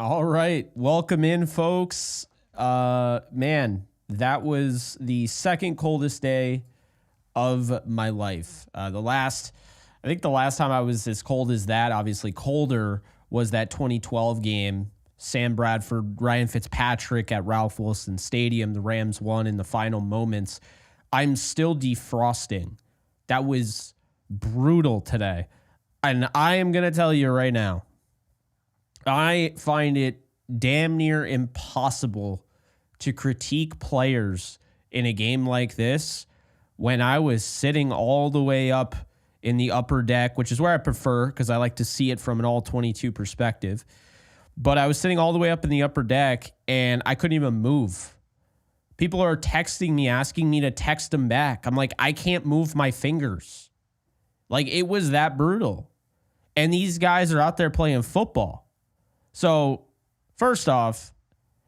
All right. Welcome in, folks. Man, that was the second coldest day of my life. I think the last time I was as cold as that, obviously colder, was that 2012 game. Sam Bradford, Ryan Fitzpatrick at Ralph Wilson Stadium. The Rams won in the final moments. I'm still defrosting. That was brutal today. And I am going to tell you right now, I find it damn near impossible to critique players in a game like this when I was sitting all the way up in the upper deck, which is where I prefer because I like to see it from an all 22 perspective. But I was sitting all the way up in the upper deck and I couldn't even move. People are texting me, asking me to text them back. I'm like, I can't move my fingers. Like, it was that brutal. And these guys are out there playing football. So, first off,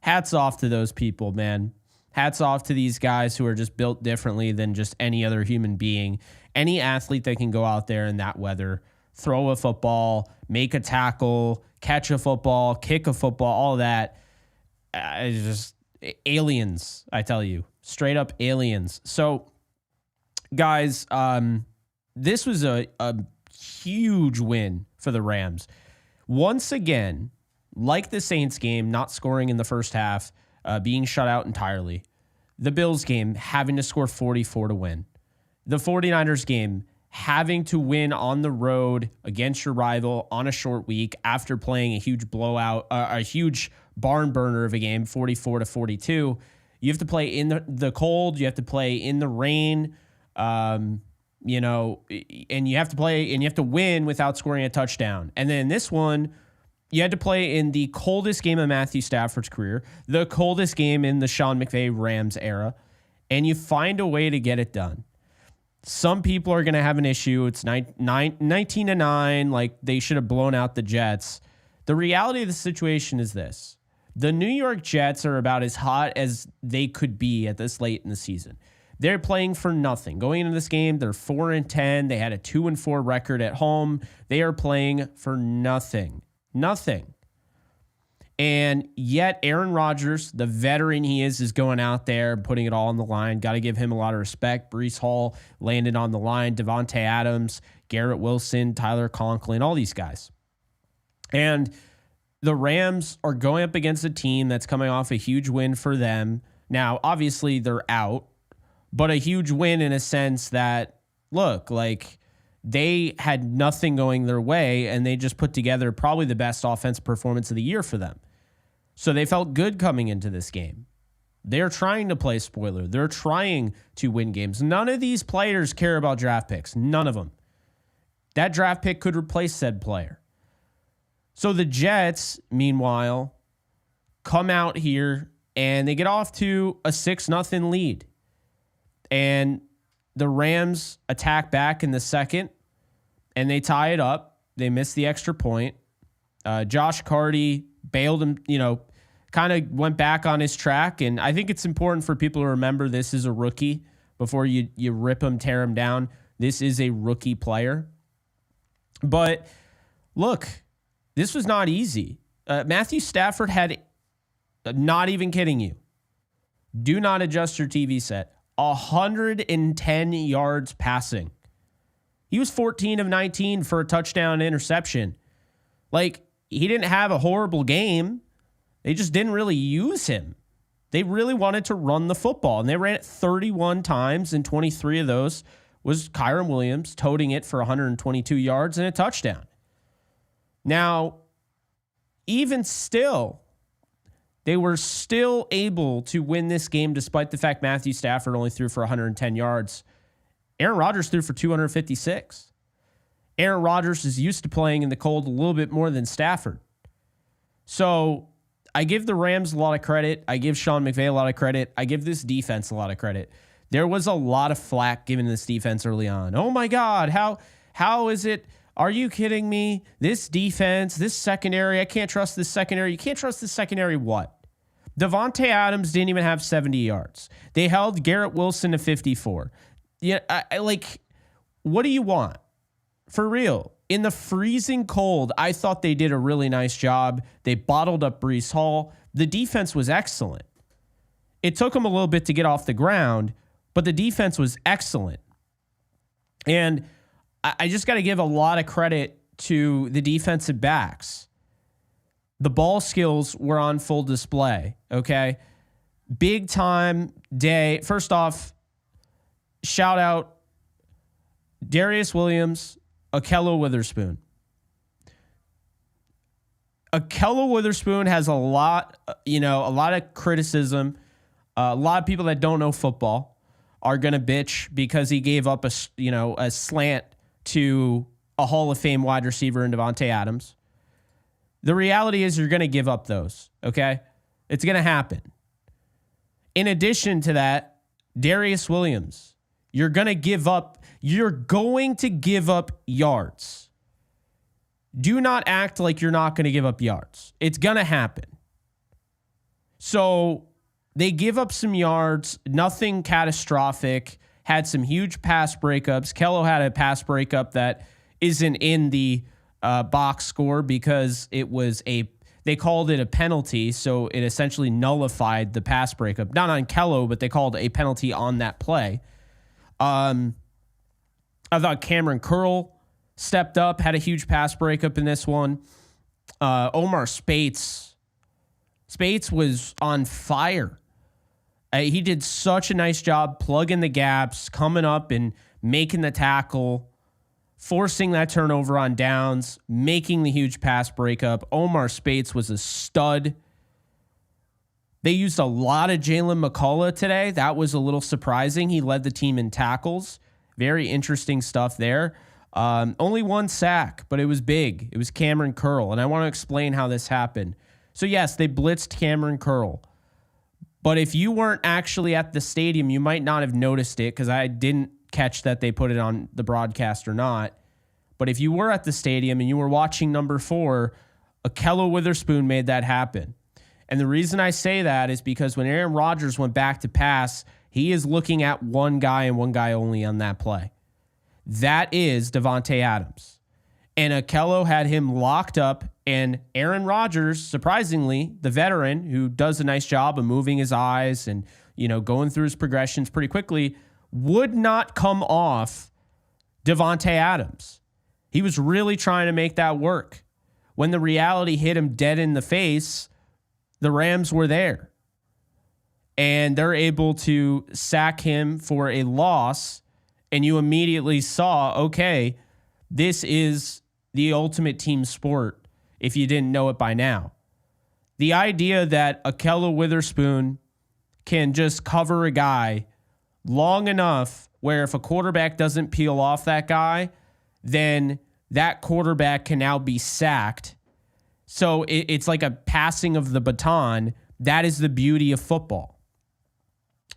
hats off to those people, man. Hats off to these guys who are just built differently than just any other human being. Any athlete that can go out there in that weather, throw a football, make a tackle, catch a football, kick a football, all that. It's just aliens, I tell you. Straight up aliens. So, guys, this was a huge win for the Rams. Once again, like the Saints game, not scoring in the first half, being shut out entirely. The Bills game, having to score 44 to win. The 49ers game, having to win on the road against your rival on a short week after playing a huge blowout, a huge barn burner of a game, 44 to 42. You have to play in the cold. You have to play in the rain, and you have to win without scoring a touchdown. And then this one, you had to play in the coldest game of Matthew Stafford's career, the coldest game in the Sean McVay Rams era, and you find a way to get it done. Some people are going to have an issue. It's 19-9, like they should have blown out the Jets. The reality of the situation is this. The New York Jets are about as hot as they could be at this late in the season. They're playing for nothing. Going into this game, they're 4-10. They had a 2-4 record at home. They are playing for nothing. Nothing. And yet Aaron Rodgers, the veteran he is going out there, putting it all on the line. Got to give him a lot of respect. Breece Hall landed on the line. Devontae Adams, Garrett Wilson, Tyler Conklin, all these guys. And the Rams are going up against a team that's coming off a huge win for them. Now, obviously, they're out, but a huge win in a sense that, look, like, they had nothing going their way, and they just put together probably the best offensive performance of the year for them. So they felt good coming into this game. They're trying to play spoiler. They're trying to win games. None of these players care about draft picks. None of them. That draft pick could replace said player. So the Jets, meanwhile, come out here, and they get off to a 6-0 lead. And the Rams attack back in the second, and they tie it up. They miss the extra point. Josh Carty bailed him, kind of went back on his track. And I think it's important for people to remember this is a rookie before you rip him, tear him down. This is a rookie player. But look, this was not easy. Matthew Stafford had, not even kidding you, do not adjust your TV set, 110 yards passing. He was 14 of 19 for a touchdown interception. Like, he didn't have a horrible game. They just didn't really use him. They really wanted to run the football, and they ran it 31 times, and 23 of those was Kyren Williams toting it for 122 yards and a touchdown. Now, even still, they were still able to win this game despite the fact Matthew Stafford only threw for 110 yards. Aaron Rodgers threw for 256. Aaron Rodgers is used to playing in the cold a little bit more than Stafford. So I give the Rams a lot of credit. I give Sean McVay a lot of credit. I give this defense a lot of credit. There was a lot of flack given to this defense early on. Oh my God, how is it? Are you kidding me? This defense, this secondary, I can't trust this secondary. You can't trust this secondary what? Devontae Adams didn't even have 70 yards. They held Garrett Wilson to 54. Yeah, I what do you want? For real. in the freezing cold, I thought they did a really nice job. They bottled up Breece Hall. The defense was excellent. It took them a little bit to get off the ground, but the defense was excellent. And I just got to give a lot of credit to the defensive backs. The ball skills were on full display, okay? Big time day. First off, shout out Darius Williams, Ahkello Witherspoon. Ahkello Witherspoon has a lot of criticism. A lot of people that don't know football are going to bitch because he gave up a slant to a Hall of Fame wide receiver in Davante Adams. The reality is you're going to give up those, okay? It's going to happen. In addition to that, Darius Williams, you're going to give up yards. Do not act like you're not going to give up yards. It's going to happen. So they give up some yards, nothing catastrophic, had some huge pass breakups. Kello had a pass breakup that isn't in the box score because they called it a penalty, so it essentially nullified the pass breakup. Not on Kello, but they called a penalty on that play. I thought Cameron Curl stepped up, had a huge pass breakup in this one. Omar Spates was on fire. He did such a nice job plugging the gaps, coming up and making the tackle, forcing that turnover on downs, making the huge pass breakup. Omar Spates was a stud. They used a lot of Jalen McCullough today. That was a little surprising. He led the team in tackles. Very interesting stuff there. Only one sack, but it was big. It was Cameron Curl, and I want to explain how this happened. So yes, they blitzed Cameron Curl. But if you weren't actually at the stadium, you might not have noticed it because I didn't catch that they put it on the broadcast or not. But if you were at the stadium and you were watching number 4, Ahkello Witherspoon made that happen. And the reason I say that is because when Aaron Rodgers went back to pass, he is looking at one guy and one guy only on that play. That is Davante Adams. And Ahkello had him locked up, and Aaron Rodgers, surprisingly, the veteran who does a nice job of moving his eyes and, going through his progressions pretty quickly, would not come off Davante Adams. He was really trying to make that work. When the reality hit him dead in the face, the Rams were there. And they're able to sack him for a loss, and you immediately saw, okay, this is the ultimate team sport if you didn't know it by now. The idea that Ahkello Witherspoon can just cover a guy long enough where if a quarterback doesn't peel off that guy, then that quarterback can now be sacked. So it's like a passing of the baton. That is the beauty of football.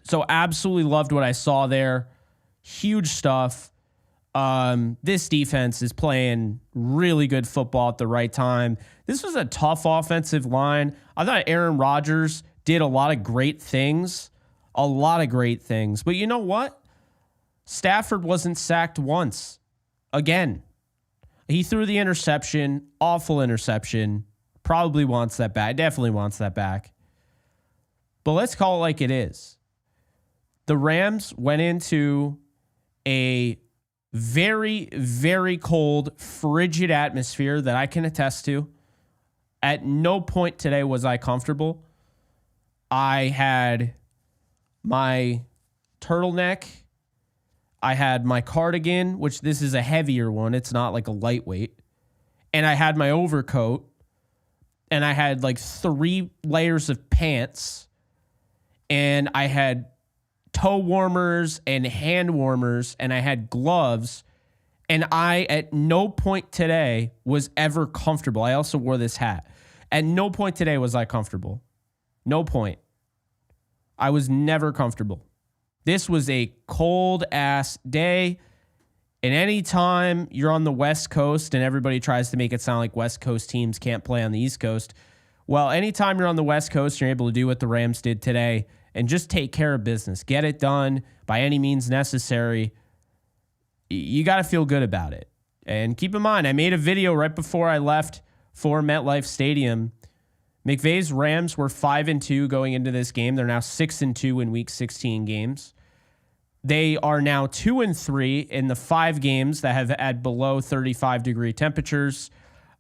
So absolutely loved what I saw there. Huge stuff. This defense is playing really good football at the right time. This was a tough offensive line. I thought Aaron Rodgers did a lot of great things. But you know what? Stafford wasn't sacked once. Again, he threw the interception, awful interception. Probably wants that back. Definitely wants that back. But let's call it like it is. The Rams went into a very, very cold, frigid atmosphere that I can attest to. At no point today was I comfortable. I had my turtleneck. I had my cardigan, which this is a heavier one. It's not like a lightweight. And I had my overcoat. And I had like 3 layers of pants. And I had toe warmers and hand warmers, and I had gloves, and I at no point today was ever comfortable. I also wore this hat. At no point today was I comfortable. No point. I was never comfortable. This was a cold ass day, and anytime you're on the West Coast and everybody tries to make it sound like West Coast teams can't play on the East Coast, well, anytime you're on the West Coast, you're able to do what the Rams did today and just take care of business. Get it done by any means necessary. You got to feel good about it. And keep in mind, I made a video right before I left for MetLife Stadium. McVay's Rams were 5-2 going into this game. They're now 6-2 in Week 16 games. They are now 2-3 in the 5 games that have had below 35-degree temperatures.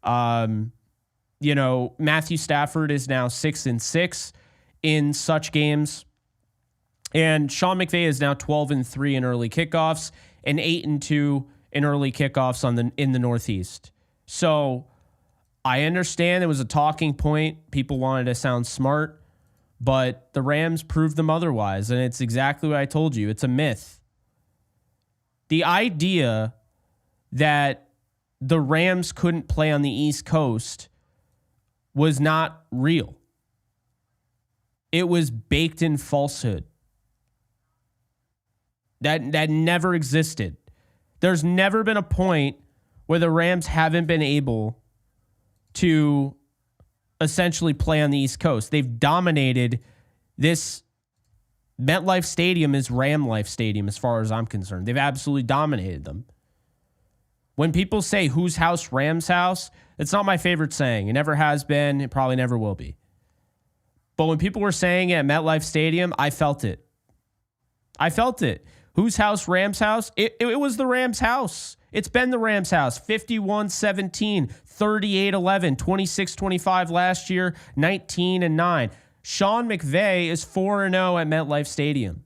Matthew Stafford is now 6-6 in such games. And Sean McVay is now 12-3 in early kickoffs and 8-2 in early kickoffs in the Northeast. So I understand it was a talking point. People wanted to sound smart, but the Rams proved them otherwise. And it's exactly what I told you. It's a myth. The idea that the Rams couldn't play on the East Coast was not real. It was baked in falsehood. That never existed. There's never been a point where the Rams haven't been able to essentially play on the East Coast. They've dominated this. MetLife Stadium is Ram Life Stadium as far as I'm concerned. They've absolutely dominated them. When people say whose house, Rams house, it's not my favorite saying. It never has been. It probably never will be. But when people were saying it at MetLife Stadium, I felt it. I felt it. Whose house, Rams house? It was the Rams house. It's been the Rams house. 51-17, 38-11, 26-25 last year, 19-9. Sean McVay is 4-0 at MetLife Stadium.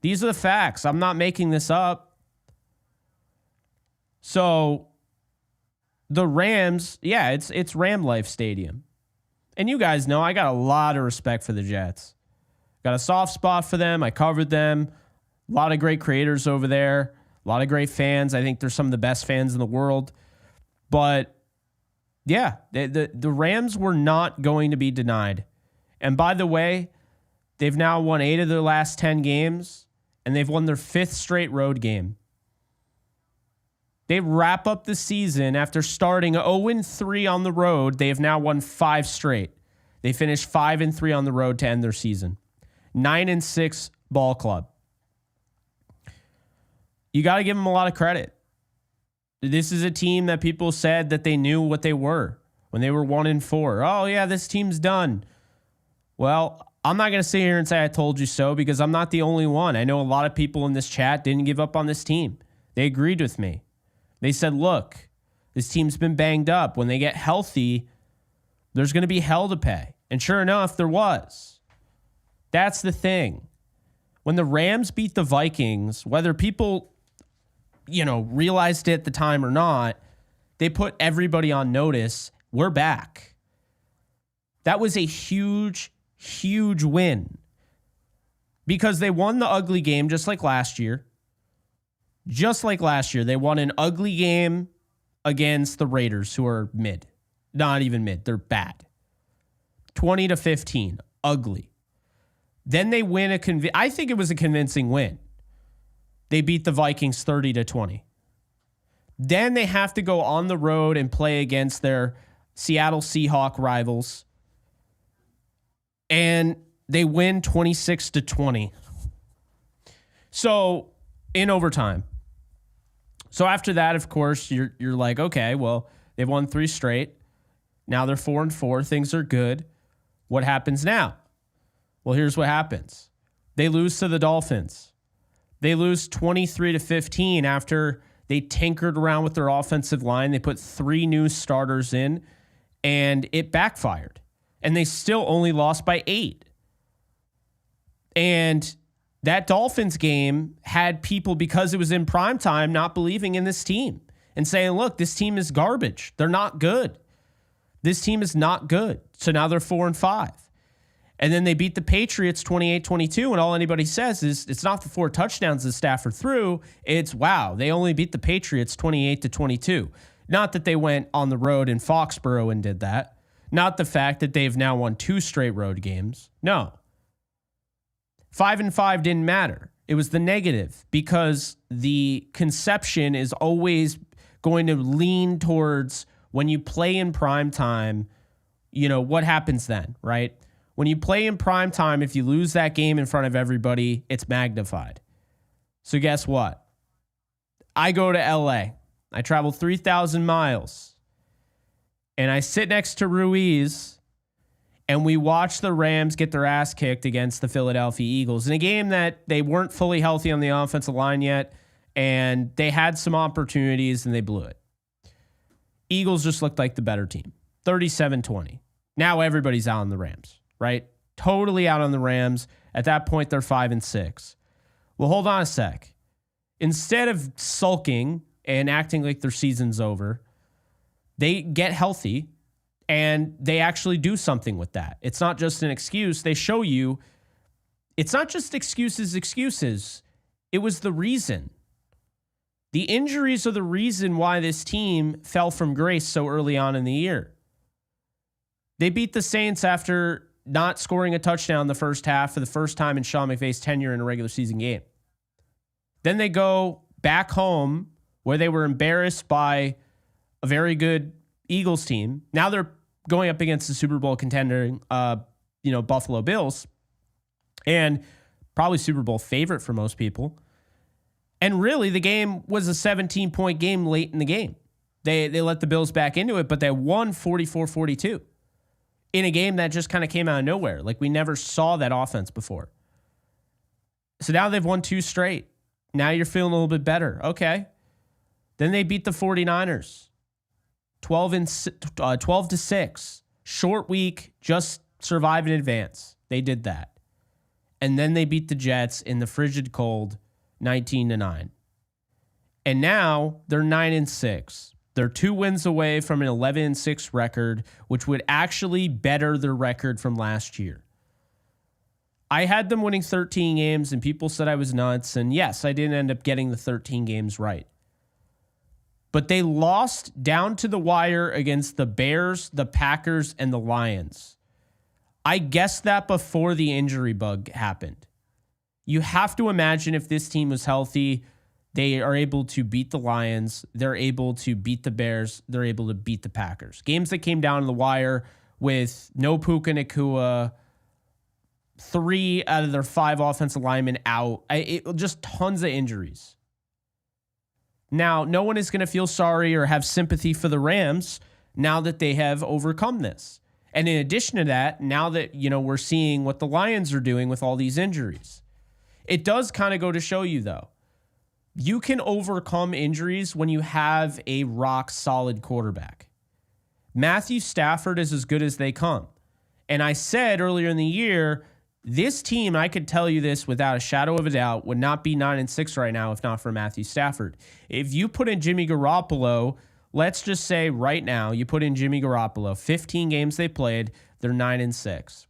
These are the facts. I'm not making this up. So the Rams, yeah, it's Ram Life Stadium. And you guys know I got a lot of respect for the Jets. Got a soft spot for them. I covered them. A lot of great creators over there. A lot of great fans. I think they're some of the best fans in the world. But yeah, the Rams were not going to be denied. And by the way, they've now won 8 of their last 10 games, and they've won their 5th straight road game. They wrap up the season after starting 0-3 on the road. They have now won 5 straight. They finished 5-3 on the road to end their season. 9-6 ball club. You got to give them a lot of credit. This is a team that people said that they knew what they were when they were 1-4. Oh yeah, this team's done. Well, I'm not going to sit here and say I told you so because I'm not the only one. I know a lot of people in this chat didn't give up on this team. They agreed with me. They said, look, this team's been banged up. When they get healthy, there's going to be hell to pay. And sure enough, there was. That's the thing. When the Rams beat the Vikings, whether people, realized it at the time or not, they put everybody on notice. We're back. That was a huge, huge win because they won the ugly game just like last year. Just like last year, they won an ugly game against the Raiders, who are mid. Not even mid. They're bad. 20-15. Ugly. Then they win I think it was a convincing win. They beat the Vikings 30-20. Then they have to go on the road and play against their Seattle Seahawks rivals. And they win 26-20. So, in overtime. So after that, of course, you're like, okay, well, they've won 3 straight. Now they're 4-4. Things are good. What happens now? Well, here's what happens. They lose to the Dolphins. They lose 23-15 after they tinkered around with their offensive line. They put 3 new starters in, and it backfired. And they still only lost by 8. And that Dolphins game had people, because it was in prime time, not believing in this team and saying, look, this team is garbage. They're not good. This team is not good. So now they're 4-5. And then they beat the Patriots 28-22, and all anybody says is it's not the 4 touchdowns that Stafford threw. It's, wow, they only beat the Patriots 28-22. Not that they went on the road in Foxborough and did that. Not the fact that they've now won 2 straight road games. No. 5-5 didn't matter. It was the negative, because the conception is always going to lean towards when you play in prime time, what happens then, right? When you play in prime time, if you lose that game in front of everybody, it's magnified. So guess what? I go to LA. I traveled 3,000 miles. And I sit next to Ruiz, and we watch the Rams get their ass kicked against the Philadelphia Eagles in a game that they weren't fully healthy on the offensive line yet, and they had some opportunities, and they blew it. Eagles just looked like the better team, 37-20. Now everybody's out on the Rams, right? Totally out on the Rams. At that point, they're 5-6. Well, hold on a sec. Instead of sulking and acting like their season's over, they get healthy and they actually do something with that. It's not just an excuse. They show you it's not just excuses. It was the reason. The injuries are the reason why this team fell from grace so early on in the year. They beat the Saints after not scoring a touchdown the first half for the first time in Sean McVay's tenure in a regular season game. Then they go back home where they were embarrassed by a very good Eagles team. Now they're going up against the Super Bowl contender, Buffalo Bills, and probably Super Bowl favorite for most people. And really, the game was a 17-point game late in the game. They let the Bills back into it, but they won 44-42 in a game that just kind of came out of nowhere. Like, we never saw that offense before. So now they've won 2 straight. Now you're feeling a little bit better. Okay. Then they beat the 49ers. 12-6. Short week, just survive in advance. They did that. And then they beat the Jets in the frigid cold, 19-9. And now they're 9-6. They're 2 wins away from an 11-6 record, which would actually better their record from last year. I had them winning 13 games, and people said I was nuts. And yes, I didn't end up getting the 13 games right. But they lost down to the wire against the Bears, the Packers, and the Lions. I guessed that before the injury bug happened. You have to imagine if this team was healthy, they are able to beat the Lions, they're able to beat the Bears, they're able to beat the Packers. Games that came down to the wire with no Puka Nacua, 3 out of their 5 offensive linemen out. Just tons of injuries. Now, no one is going to feel sorry or have sympathy for the Rams now that they have overcome this. And in addition to that, now that, we're seeing what the Lions are doing with all these injuries, it does kind of go to show you, though, you can overcome injuries when you have a rock solid quarterback. Matthew Stafford is as good as they come. And I said earlier in the year, this team, I could tell you this without a shadow of a doubt, would not be 9-6 right now if not for Matthew Stafford. If you put in Jimmy Garoppolo, let's just say right now, you put in Jimmy Garoppolo, 15 games they played, they're 9-6.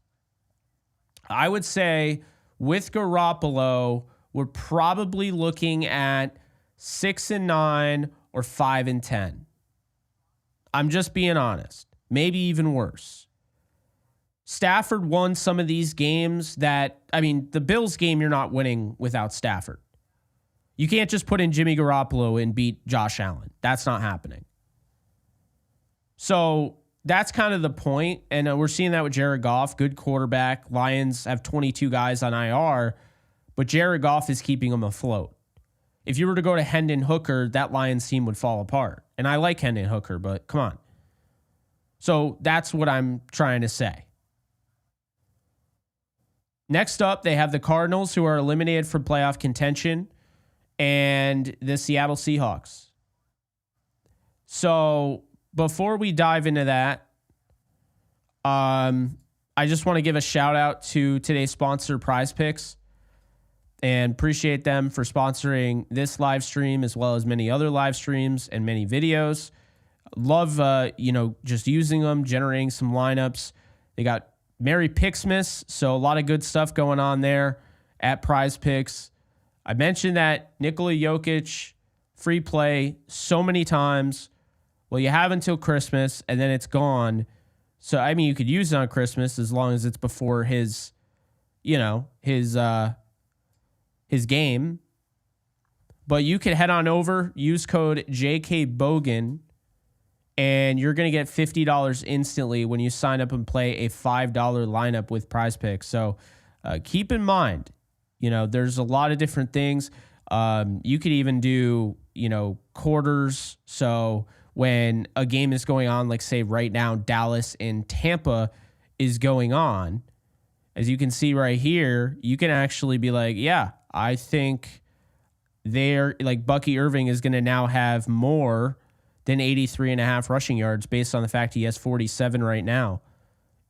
I would say with Garoppolo, we're probably looking at 6-9 or 5-10. I'm just being honest. Maybe even worse. Stafford won some of these games the Bills game you're not winning without Stafford. You can't just put in Jimmy Garoppolo and beat Josh Allen. That's not happening. So that's kind of the point. And we're seeing that with Jared Goff, good quarterback. Lions have 22 guys on IR, but Jared Goff is keeping them afloat. If you were to go to Hendon Hooker, that Lions team would fall apart. And I like Hendon Hooker, but come on. So that's what I'm trying to say. Next up, they have the Cardinals, who are eliminated from playoff contention, and the Seattle Seahawks. So before we dive into that, I just want to give a shout out to today's sponsor, Prize Picks, and appreciate them for sponsoring this live stream as well as many other live streams and many videos. Love, just using them, generating some lineups. They got Merry Picksmas, so a lot of good stuff going on there at Prize Picks. I mentioned that Nikola Jokic free play so many times. Well, you have until Christmas, and then it's gone. So, you could use it on Christmas as long as it's before his game. But you can head on over, use code JKBogan, and you're going to get $50 instantly when you sign up and play a $5 lineup with Prize Picks. So keep in mind, there's a lot of different things. You could even do, quarters. So when a game is going on, like say right now, Dallas and Tampa is going on, as you can see right here, you can actually be like, yeah, I think they're like Bucky Irving is going to now have more than 83.5 rushing yards based on the fact he has 47 right now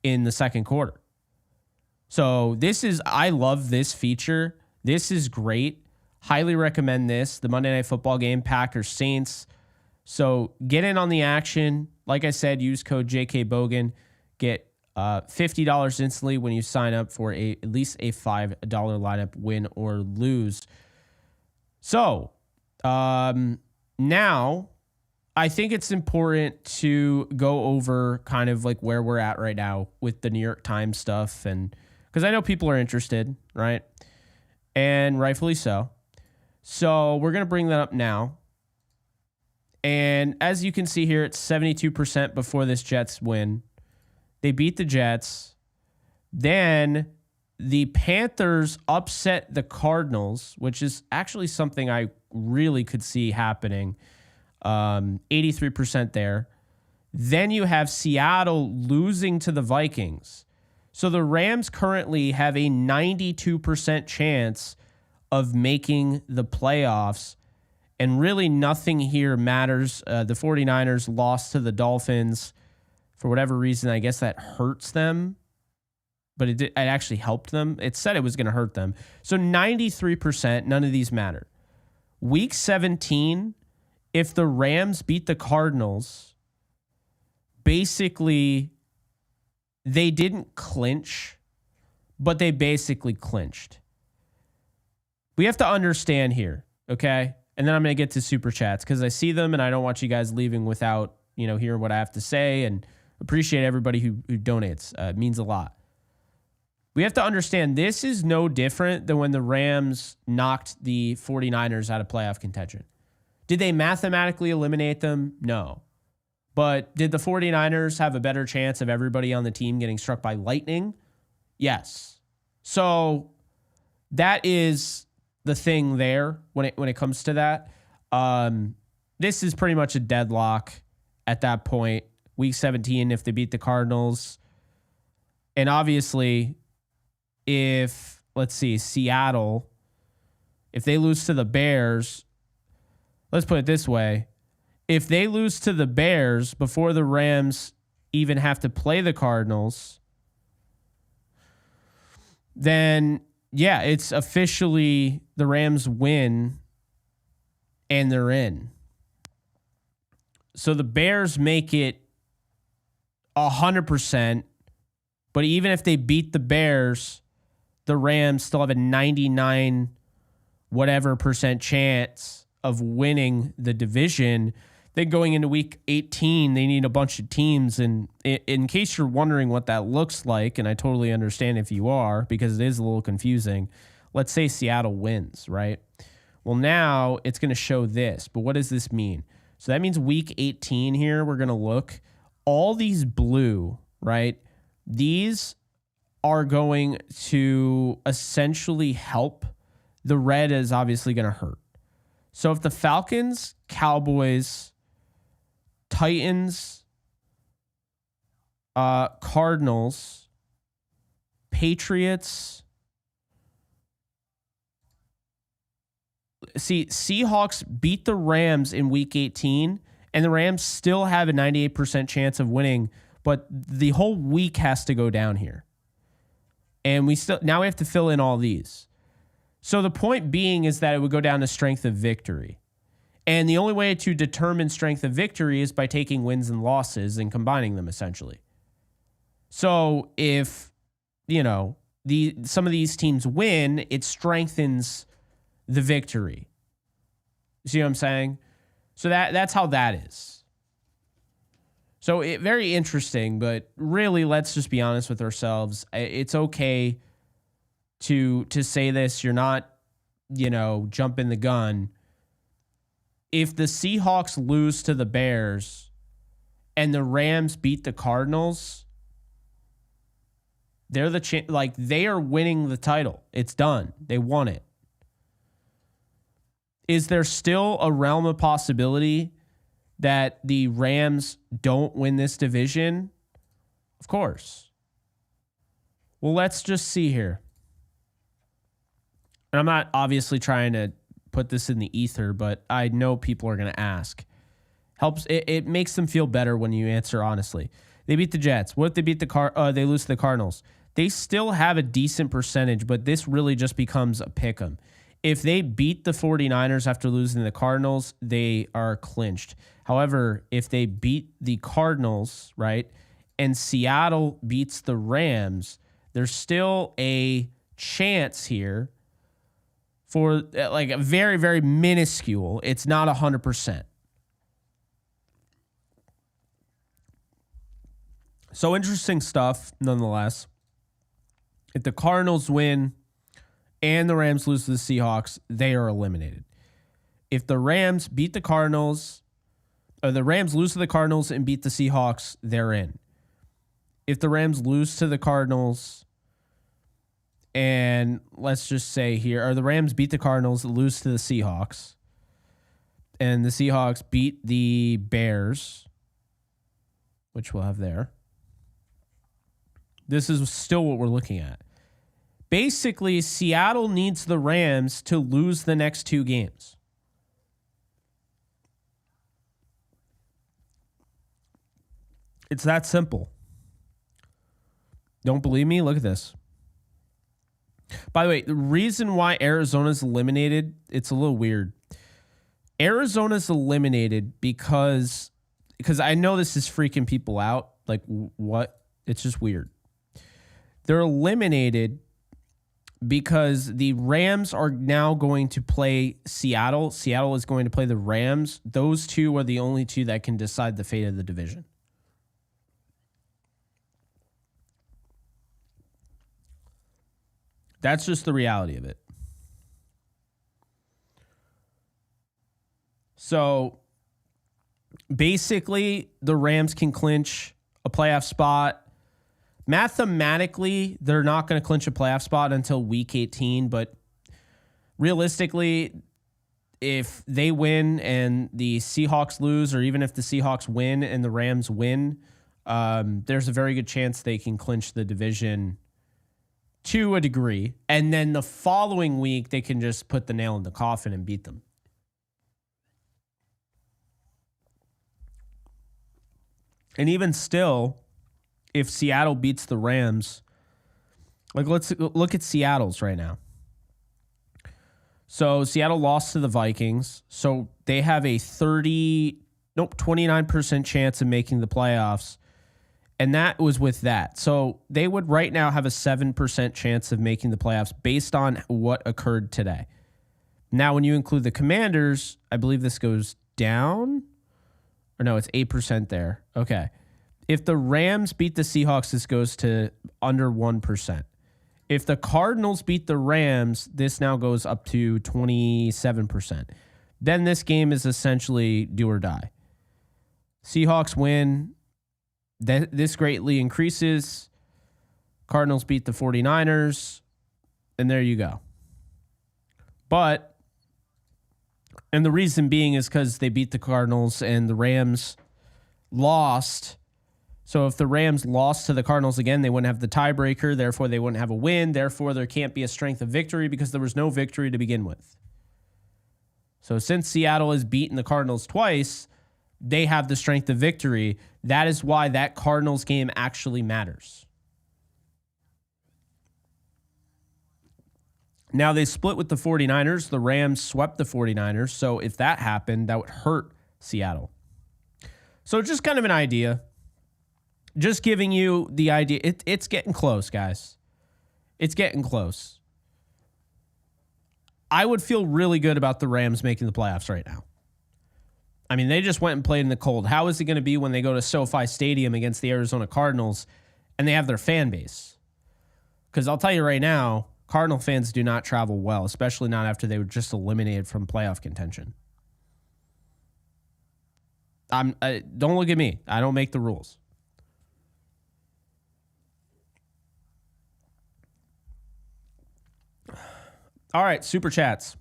in the second quarter. So I love this feature. This is great. Highly recommend this. The Monday Night Football game, Packers Saints. So get in on the action. Like I said, use code JKBogan. Get $50 instantly when you sign up for at least a $5 lineup, win or lose. So now I think it's important to go over kind of like where we're at right now with the New York Times stuff, and because I know people are interested, right? And rightfully so. So we're going to bring that up now. And as you can see here, it's 72% before this Jets win. They beat the Jets. Then the Panthers upset the Cardinals, which is actually something I really could see happening. 83% there. Then you have Seattle losing to the Vikings. So the Rams currently have a 92% chance of making the playoffs. And really nothing here matters. The 49ers lost to the Dolphins. For whatever reason, I guess that hurts them. But it actually helped them. It said it was going to hurt them. So 93%, none of these matter. Week 17, if the Rams beat the Cardinals, basically they didn't clinch, but they basically clinched. We have to understand here, okay? And then I'm going to get to super chats because I see them and I don't want you guys leaving without, hearing what I have to say, and appreciate everybody who donates. It means a lot. We have to understand this is no different than when the Rams knocked the 49ers out of playoff contention. Did they mathematically eliminate them? No. But did the 49ers have a better chance of everybody on the team getting struck by lightning? Yes. So that is the thing there when it comes to that. This is pretty much a deadlock at that point. Week 17, if they beat the Cardinals. And obviously, if, let's see, Seattle, if they lose to the Bears, let's put it this way. If they lose to the Bears before the Rams even have to play the Cardinals, then, yeah, it's officially the Rams win and they're in. So the Bears make it 100%, but even if they beat the Bears, the Rams still have a 99 whatever percent chance of winning the division. Then going into week 18, they need a bunch of teams. And in case you're wondering what that looks like, and I totally understand if you are, because it is a little confusing, let's say Seattle wins, right? Well, now it's going to show this, but what does this mean? So that means week 18 here, we're going to look. All these blue, right? These are going to essentially help. The red is obviously going to hurt. So if the Falcons, Cowboys, Titans, Cardinals, Patriots, Seahawks beat the Rams in week 18, and the Rams still have a 98% chance of winning, but the whole week has to go down here. And now we have to fill in all these. So the point being is that it would go down to strength of victory. And the only way to determine strength of victory is by taking wins and losses and combining them, essentially. So if, some of these teams win, it strengthens the victory. You see what I'm saying? So that's how that is. So very interesting, but really, let's just be honest with ourselves. It's okay to say this. You're not, jumping the gun. If the Seahawks lose to the Bears and the Rams beat the Cardinals, they're they are winning the title. It's done. They won it. Is there still a realm of possibility that the Rams don't win this division? Of course. Well, let's just see here. And I'm not obviously trying to put this in the ether, but I know people are going to ask. It makes them feel better when you answer honestly. They beat the Jets. What if they beat they lose to the Cardinals? They still have a decent percentage, but this really just becomes a pick 'em. If they beat the 49ers after losing to the Cardinals, they are clinched. However, if they beat the Cardinals, right, and Seattle beats the Rams, there's still a chance here for like a very, very minuscule. It's not 100%. So interesting stuff, nonetheless. If the Cardinals win and the Rams lose to the Seahawks, they are eliminated. If the Rams beat the Cardinals, or the Rams lose to the Cardinals and beat the Seahawks, they're in. If the Rams lose to the Cardinals, and let's just say here, or the Rams beat the Cardinals, lose to the Seahawks, and the Seahawks beat the Bears, which we'll have there. This is still what we're looking at. Basically, Seattle needs the Rams to lose the next two games. It's that simple. Don't believe me? Look at this. By the way, the reason why Arizona's eliminated, it's a little weird. Arizona's eliminated because I know this is freaking people out. Like, what? It's just weird. They're eliminated because the Rams are now going to play Seattle. Seattle is going to play the Rams. Those two are the only two that can decide the fate of the division. That's just the reality of it. So basically, the Rams can clinch a playoff spot. Mathematically, they're not going to clinch a playoff spot until week 18, but realistically, if they win and the Seahawks lose, or even if the Seahawks win and the Rams win, there's a very good chance they can clinch the division to a degree. And then the following week, they can just put the nail in the coffin and beat them. And even still, if Seattle beats the Rams, like let's look at Seattle's right now. So Seattle lost to the Vikings. So they have a 29% chance of making the playoffs. And that was with that. So they would right now have a 7% chance of making the playoffs based on what occurred today. Now, when you include the Commanders, I believe this goes down. Or no, it's 8% there. Okay. If the Rams beat the Seahawks, this goes to under 1%. If the Cardinals beat the Rams, this now goes up to 27%. Then this game is essentially do or die. Seahawks win. This greatly increases. Cardinals beat the 49ers. And there you go. And the reason being is because they beat the Cardinals and the Rams lost. So if the Rams lost to the Cardinals again, they wouldn't have the tiebreaker. Therefore, they wouldn't have a win. Therefore, there can't be a strength of victory because there was no victory to begin with. So since Seattle has beaten the Cardinals twice, they have the strength of victory. That is why that Cardinals game actually matters. Now, they split with the 49ers. The Rams swept the 49ers. So if that happened, that would hurt Seattle. So just kind of an idea. Just giving you the idea. It's getting close, guys. It's getting close. I would feel really good about the Rams making the playoffs right now. I mean, they just went and played in the cold. How is it going to be when they go to SoFi Stadium against the Arizona Cardinals and they have their fan base? Because I'll tell you right now, Cardinal fans do not travel well, especially not after they were just eliminated from playoff contention. Don't look at me. I don't make the rules. All right, super chats.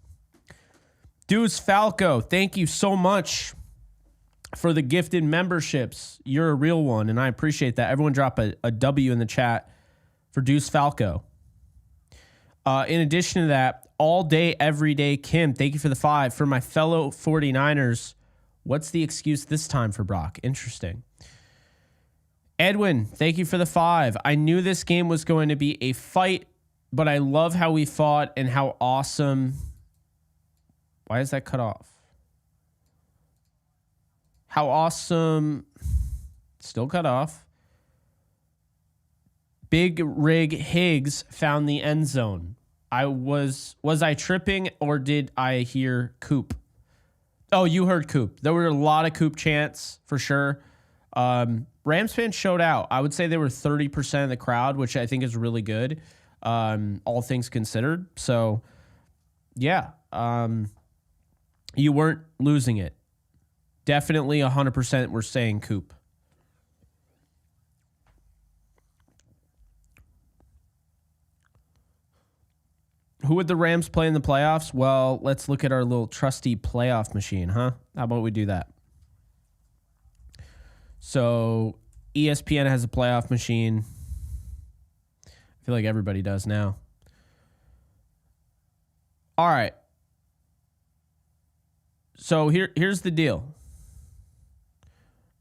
Deuce Falco, thank you so much for the gifted memberships. You're a real one, and I appreciate that. Everyone drop a W in the chat for Deuce Falco. In addition to that, all day, every day, Kim, thank you for the 5. For my fellow 49ers, what's the excuse this time for Brock? Interesting. Edwin, thank you for the 5. I knew this game was going to be a fight, but I love how we fought and how awesome. Why is that cut off? How awesome. Still cut off. Big Rig Higgs found the end zone. Was I tripping or did I hear Coop? Oh, you heard Coop. There were a lot of Coop chants for sure. Rams fans showed out. I would say they were 30% of the crowd, which I think is really good, all things considered. So, yeah, you weren't losing it. Definitely 100% were saying Coop. Who would the Rams play in the playoffs? Well, let's look at our little trusty playoff machine, huh? How about we do that? So ESPN has a playoff machine. I feel like everybody does now. All right. So here's the deal.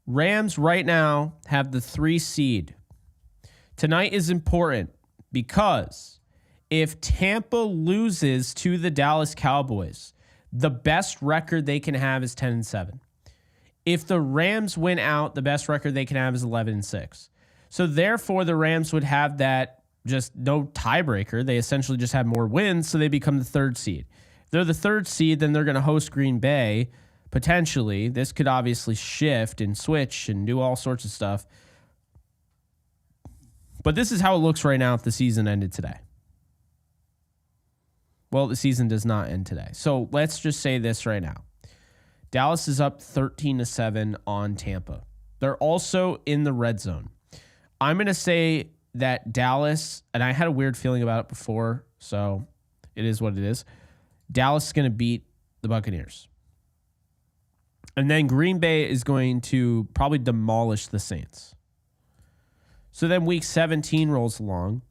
Rams right now have the 3 seed. Tonight is important because if Tampa loses to the Dallas Cowboys, the best record they can have is 10-7. If the Rams win out, the best record they can have is 11-6. So therefore, the Rams would have that just no tiebreaker. They essentially just have more wins, so they become the 3rd seed. If they're the 3rd seed, then they're going to host Green Bay, potentially. This could obviously shift and switch and do all sorts of stuff. But this is how it looks right now if the season ended today. Well, the season does not end today. So let's just say this right now. Dallas is up 13-7 on Tampa. They're also in the red zone. I'm going to say that Dallas, and I had a weird feeling about it before, so it is what it is. Dallas is going to beat the Buccaneers. And then Green Bay is going to probably demolish the Saints. So then week 17 rolls along.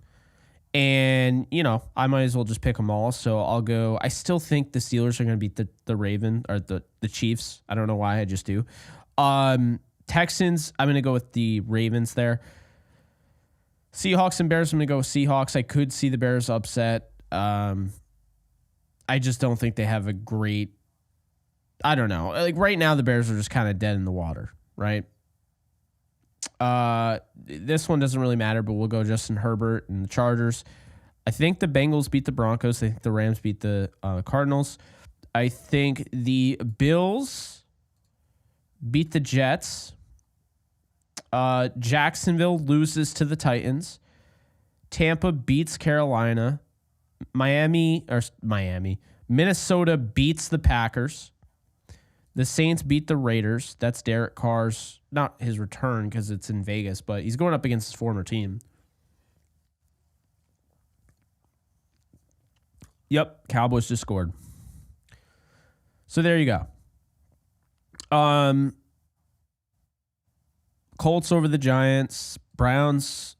And, you know, I might as well just pick them all. So I'll go. I still think the Steelers are going to beat the Raven or the Chiefs. I don't know why. I just do. Texans, I'm going to go with the Ravens there. Seahawks and Bears, I'm going to go with Seahawks. I could see the Bears upset. I just don't think they have a great, I don't know. Like right now, the Bears are just kind of dead in the water, right? This one doesn't really matter, but we'll go Justin Herbert and the Chargers. I think the Bengals beat the Broncos. I think the Rams beat the Cardinals. I think the Bills beat the Jets. Jacksonville loses to the Titans. Tampa beats Carolina. Minnesota beats the Packers. The Saints beat the Raiders. That's Derek Carr's, not his return because it's in Vegas, but he's going up against his former team. Yep, Cowboys just scored. So there you go. Colts over the Giants. Browns.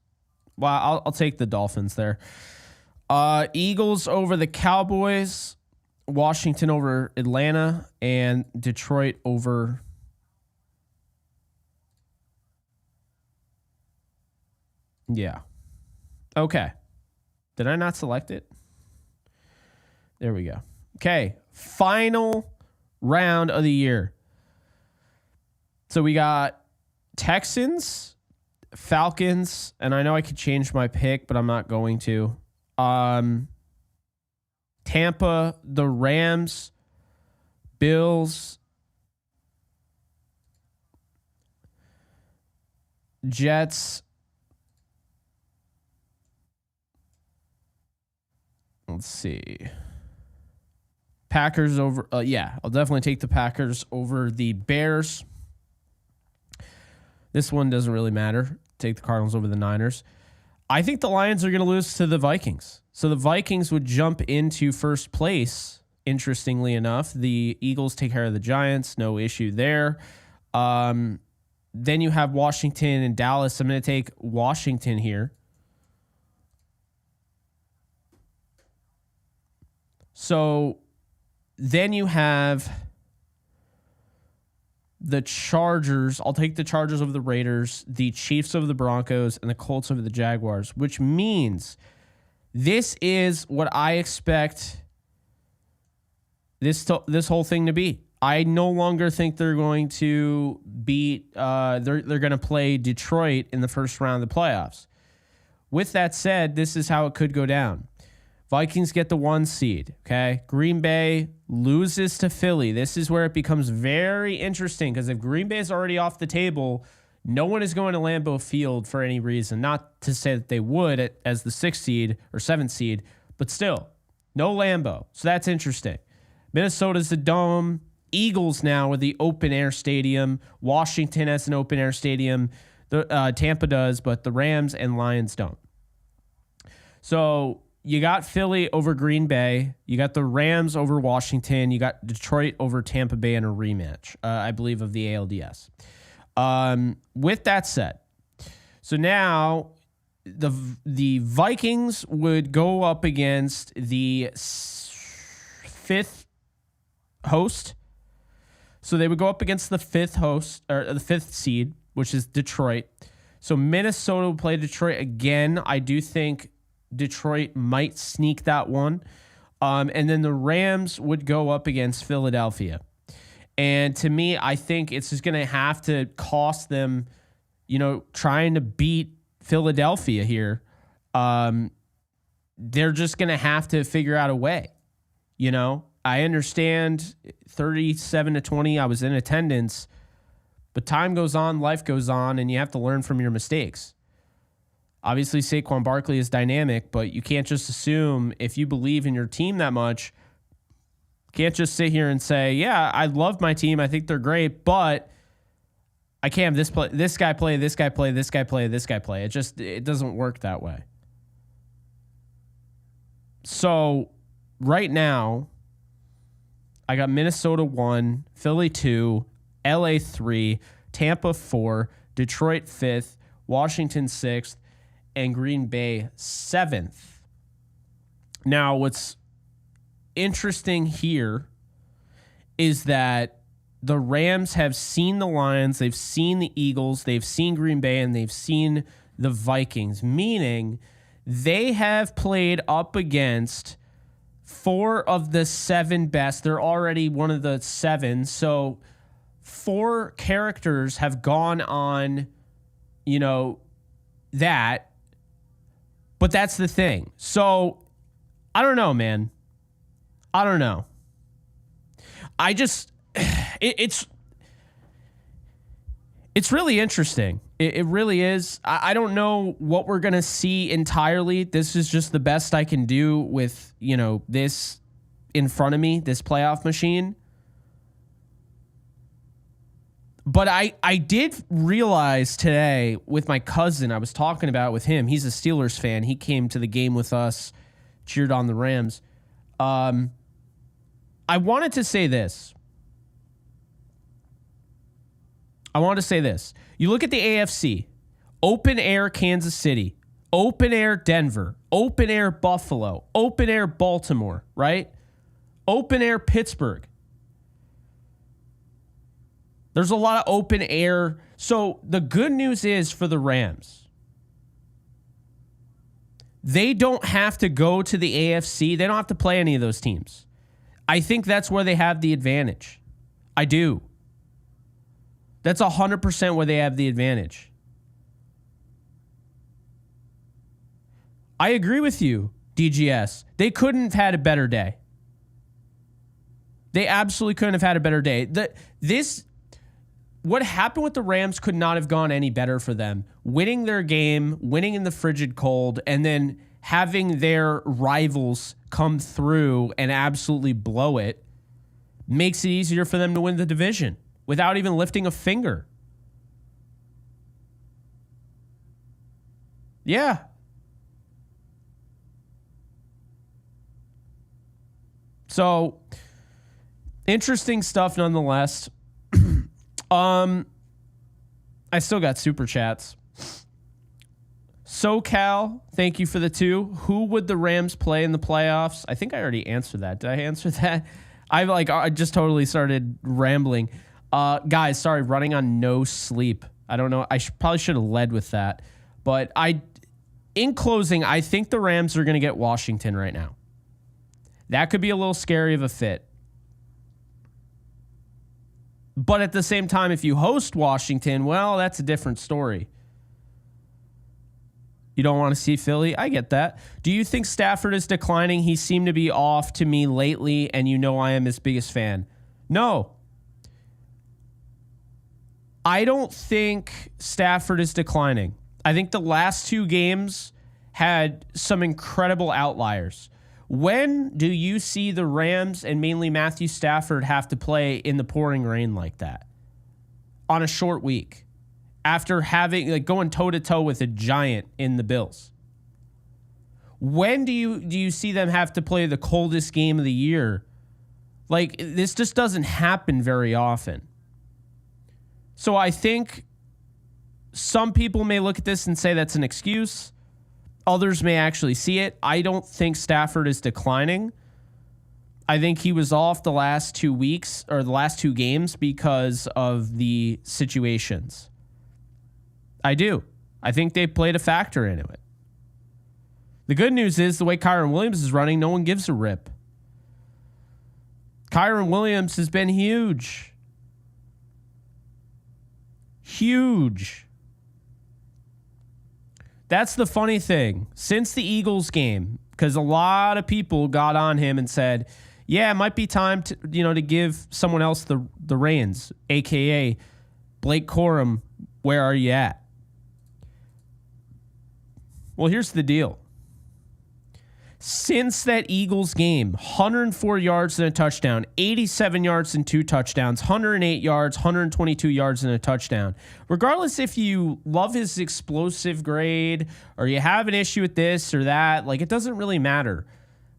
Well, I'll take the Dolphins there. Eagles over the Cowboys. Washington over Atlanta, and Detroit over yeah. Okay. Did I not select it? There we go. Okay. Final round of the year. So we got Texans, Falcons, and I know I could change my pick, but I'm not going to. Tampa, the Rams, Bills, Jets. Let's see. Packers over. Yeah, I'll definitely take the Packers over the Bears. This one doesn't really matter. Take the Cardinals over the Niners. I think the Lions are going to lose to the Vikings. So the Vikings would jump into first place interestingly enough. The Eagles take care of the Giants. No issue there. Then you have Washington and Dallas. I'm going to take Washington here. So then you have the Chargers. I'll take the Chargers over the Raiders, the Chiefs over the Broncos, and the Colts over the Jaguars, which means this is what I expect this whole thing to be. I no longer think they're going to beat, they're going to play Detroit in the first round of the playoffs. With that said, this is how it could go down. Vikings get the 1 seed, okay? Green Bay loses to Philly. This is where it becomes very interesting because if Green Bay is already off the table, no one is going to Lambeau Field for any reason. Not to say that they would as the 6th seed or 7th seed, but still, no Lambeau. So that's interesting. Minnesota's the Dome. Eagles now with the open-air stadium. Washington has an open-air stadium. Tampa does, but the Rams and Lions don't. So you got Philly over Green Bay. You got the Rams over Washington. You got Detroit over Tampa Bay in a rematch, I believe, of the ALDS. With that said, so now the Vikings would go up against the 5th host. So they would go up against the 5th host, or the 5th seed, which is Detroit. So Minnesota will play Detroit again. I do think Detroit might sneak that one. And then the Rams would go up against Philadelphia. And to me, I think it's just going to have to cost them, trying to beat Philadelphia here. They're just going to have to figure out a way. I understand 37-20, I was in attendance, but time goes on, life goes on, and you have to learn from your mistakes. Obviously, Saquon Barkley is dynamic, but you can't just assume if you believe in your team that much, can't just sit here and say, yeah, I love my team. I think they're great, but I can't have this guy play. It doesn't work that way. So right now, I got Minnesota 1, Philly 2, LA 3, Tampa 4, Detroit 5th, Washington 6th, and Green Bay 7th. Now, what's interesting here is that the Rams have seen the Lions, they've seen the Eagles, they've seen Green Bay, and they've seen the Vikings, meaning they have played up against 4 of the 7 best. They're already one of the 7. So 4 characters have gone on, that. But that's the thing. So I don't know, man. I don't know. It's really interesting. It really is. I don't know what we're going to see entirely. This is just the best I can do with, this in front of me, this playoff machine. But I did realize today with my cousin, I was talking about with him. He's a Steelers fan. He came to the game with us, cheered on the Rams. I wanted to say this. You look at the AFC, open air Kansas City, open air Denver, open air Buffalo, open air Baltimore, right? Open air Pittsburgh. There's a lot of open air. So the good news is for the Rams, they don't have to go to the AFC. They don't have to play any of those teams. I think that's where they have the advantage. I do. That's 100% where they have the advantage. I agree with you, DGS. They couldn't have had a better day. They absolutely couldn't have had a better day. What happened with the Rams could not have gone any better for them. Winning their game, winning in the frigid cold, and then having their rivals come through and absolutely blow it makes it easier for them to win the division without even lifting a finger. Yeah. So interesting stuff nonetheless. I still got super chats. SoCal, thank you for the 2. Who would the Rams play in the playoffs? I think I already answered that. Did I answer that? I just totally started rambling. Guys, sorry, running on no sleep. I don't know. I probably should have led with that. But in closing, I think the Rams are going to get Washington right now. That could be a little scary of a fit. But at the same time, if you host Washington, well, that's a different story. You don't want to see Philly? I get that. Do you think Stafford is declining? He seemed to be off to me lately, and you know I am his biggest fan. No. I don't think Stafford is declining. I think the last 2 games had some incredible outliers. When do you see the Rams and mainly Matthew Stafford have to play in the pouring rain like that on a short week after having going toe to toe with a giant in the Bills? When do you see them have to play the coldest game of the year? This just doesn't happen very often. So I think some people may look at this and say that's an excuse. Others may actually see it. I don't think Stafford is declining. I think he was off the last 2 weeks or the last 2 games because of the situations. I do. I think they played a factor into it. The good news is the way Kyren Williams is running, no one gives a rip. Kyren Williams has been huge. Huge. That's the funny thing. Since the Eagles game, because a lot of people got on him and said, yeah, it might be time to give someone else the reins, a.k.a. Blake Corum, where are you at? Well, here's the deal. Since that Eagles game, 104 yards and a touchdown, 87 yards and 2 touchdowns, 108 yards, 122 yards and a touchdown. Regardless if you love his explosive grade or you have an issue with this or that, it doesn't really matter.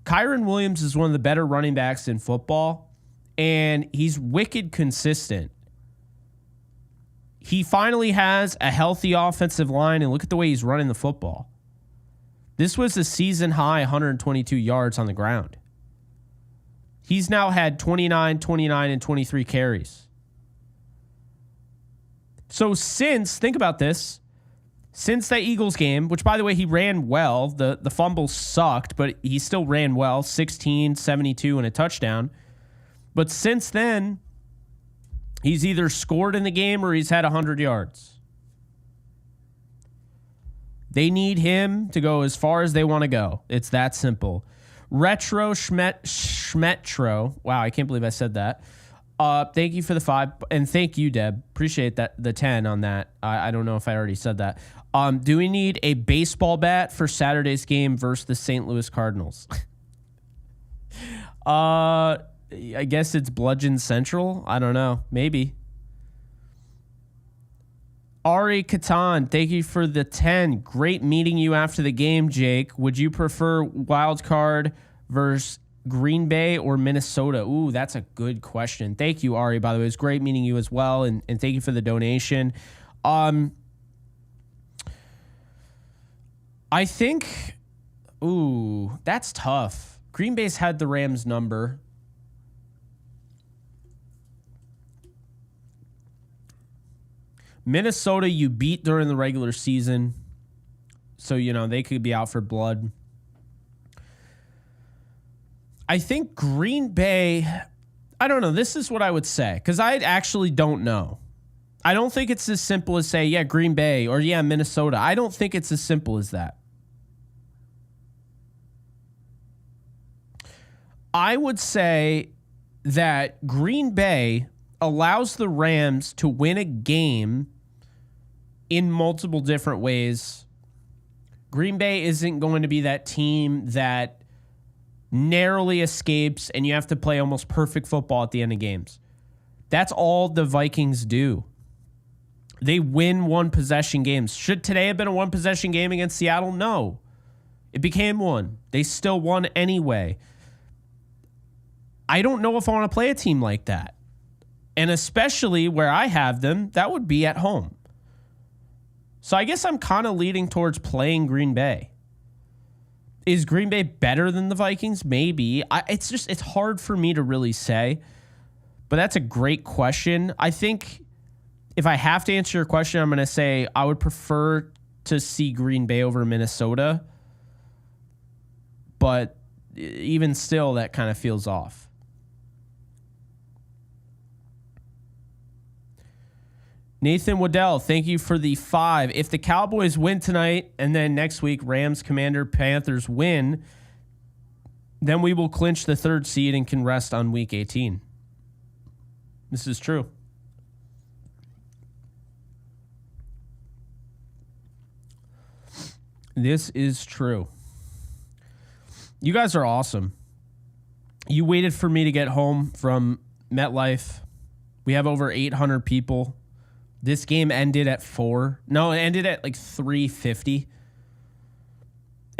Kyren Williams is one of the better running backs in football, and he's wicked consistent. He finally has a healthy offensive line, and look at the way he's running the football. This was a season high 122 yards on the ground. He's now had 29, 29, and 23 carries. So think about this, since that Eagles game, which by the way, he ran well, the fumble sucked, but he still ran well, 16, 72, and a touchdown. But since then, he's either scored in the game or he's had 100 yards. They need him to go as far as they want to go. It's that simple. Retro Schmetro. Wow, I can't believe I said that. Thank you for the 5. And thank you, Deb. Appreciate that. The 10 on that. I don't know if I already said that. Do we need a baseball bat for Saturday's game versus the St. Louis Cardinals? I guess it's Bludgeon Central. I don't know. Maybe. Ari Katan, thank you for the 10. Great meeting you after the game, Jake. Would you prefer wild card versus Green Bay or Minnesota? Ooh, that's a good question. Thank you, Ari, by the way. It was great meeting you as well, and thank you for the donation. I think, that's tough. Green Bay's had the Rams number. Minnesota, you beat during the regular season. So, they could be out for blood. I think Green Bay, I don't know. This is what I would say, because I actually don't know. I don't think it's as simple as say, yeah, Green Bay or yeah, Minnesota. I don't think it's as simple as that. I would say that Green Bay allows the Rams to win a game in multiple different ways. Green Bay isn't going to be that team that narrowly escapes and you have to play almost perfect football at the end of games. That's all the Vikings do. They win one possession games. Should today have been a one possession game against Seattle? No. It became one. They still won anyway. I don't know if I want to play a team like that. And especially where I have them, that would be at home. So I guess I'm kind of leading towards playing Green Bay. Is Green Bay better than the Vikings? Maybe. It's hard for me to really say. But that's a great question. I think if I have to answer your question, I'm going to say I would prefer to see Green Bay over Minnesota. But even still, that kind of feels off. Nathan Waddell, thank you for the 5. If the Cowboys win tonight and then next week Rams, Commander, Panthers win, then we will clinch the 3rd seed and can rest on week 18. This is true. This is true. You guys are awesome. You waited for me to get home from MetLife. We have over 800 people. This game ended at 4. No, it ended at like 3:50.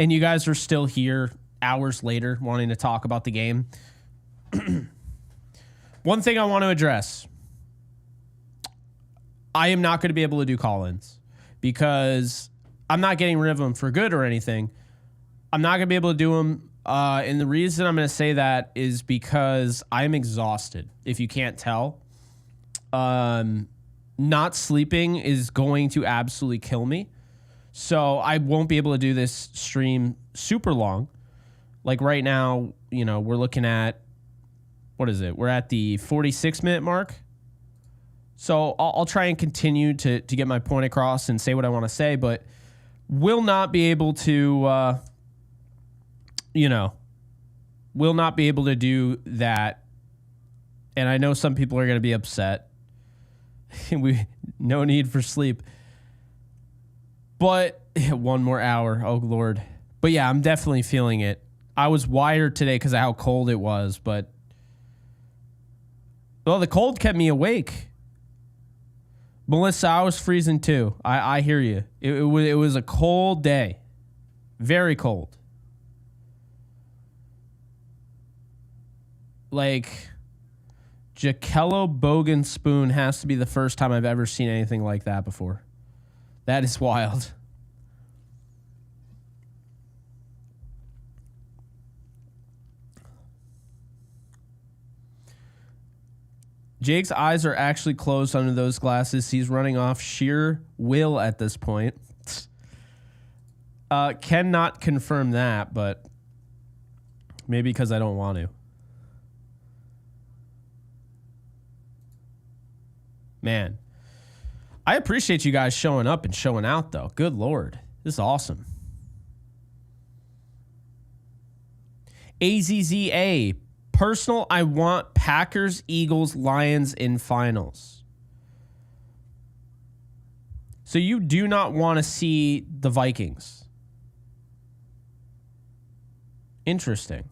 And you guys are still here hours later wanting to talk about the game. One thing I want to address. I am not going to be able to do call-ins because I'm not getting rid of them for good or anything. I'm not going to be able to do them. And the reason I'm going to say that is because I'm exhausted, if you can't tell. Not sleeping is going to absolutely kill me. So I won't be able to do this stream super long. Like right now, you know, we're looking at, what is it? We're at the 46-minute mark. So I'll try and continue to get my point across and say what I want to say, but will not be able to, will not be able to do that. And I know some people are going to be upset. No need for sleep. But 1 more hour. Oh, Lord. But yeah, I'm definitely feeling it. I was wired today because of how cold it was, but well, the cold kept me awake. Melissa, I was freezing too. I hear you. It was a cold day. Very cold. Like, Jakello-Bogan spoon has to be the first time I've ever seen anything like that before. That is wild. Jake's eyes are actually closed under those glasses. He's running off sheer will at this point. Cannot confirm that, but maybe because I don't want to. Man, I appreciate you guys showing up and showing out, though. Good Lord. This is awesome. AZZA. Personal, I want Packers, Eagles, Lions in finals. So you do not want to see the Vikings. Interesting.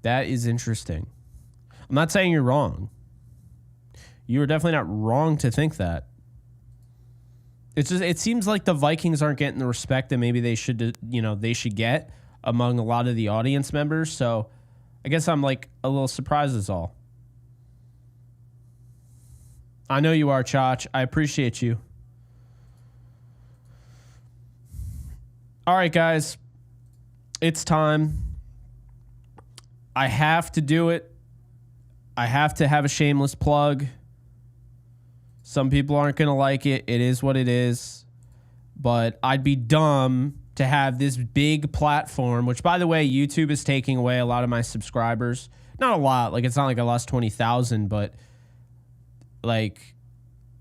That is interesting. I'm not saying you're wrong. You are definitely not wrong to think that. It's just, it seems like the Vikings aren't getting the respect that maybe they should, they should get among a lot of the audience members. So I guess I'm like a little surprised is all. I know you are, Chach. I appreciate you. All right, guys. It's time. I have to do it. I have to have a shameless plug. Some people aren't going to like it. It is what it is. But I'd be dumb to have this big platform, which, by the way, YouTube is taking away a lot of my subscribers. Not a lot. Like, it's not like I lost 20,000, but, like,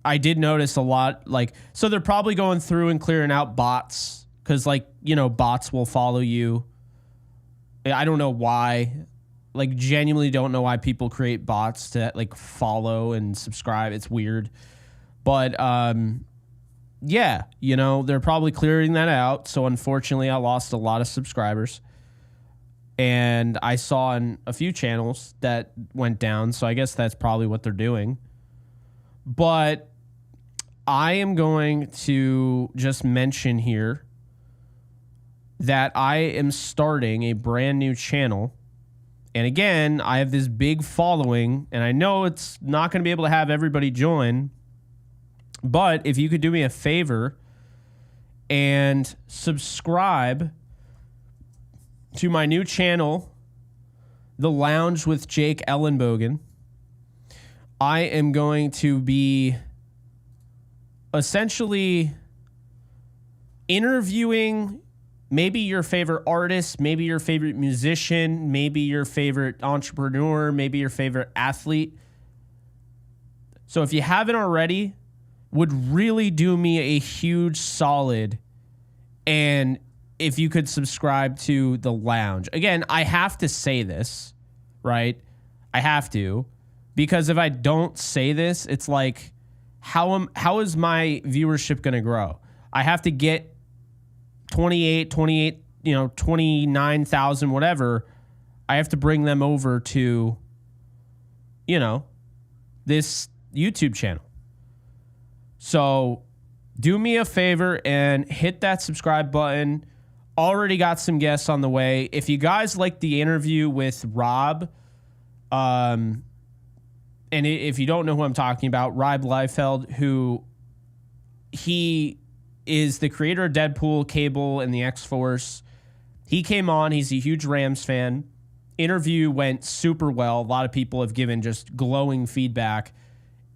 I did notice a lot. Like, so they're probably going through and clearing out bots because, like, bots will follow you. I don't know why. Like, genuinely don't know why people create bots to, like, follow and subscribe. It's weird. But, yeah, they're probably clearing that out. So, unfortunately, I lost a lot of subscribers. And I saw on a few channels that went down. So, I guess that's probably what they're doing. But I am going to just mention here that I am starting a brand new channel. And again, I have this big following, and I know it's not going to be able to have everybody join. But if you could do me a favor and subscribe to my new channel, The Lounge with Jake Ellenbogen, I am going to be essentially interviewing maybe your favorite artist, maybe your favorite musician, maybe your favorite entrepreneur, maybe your favorite athlete. So if you haven't already, would really do me a huge solid. And if you could subscribe to The Lounge. Again, I have to say this, right? I have to. Because if I don't say this, it's like, how is my viewership going to grow? I have to get 29,000, whatever. I have to bring them over to, this YouTube channel. So do me a favor and hit that subscribe button. Already got some guests on the way. If you guys like the interview with Rob, and if you don't know who I'm talking about, Rob Liefeld, who he is the creator of Deadpool, Cable, and the X-Force. He came on. He's a huge Rams fan. Interview went super well. A lot of people have given just glowing feedback.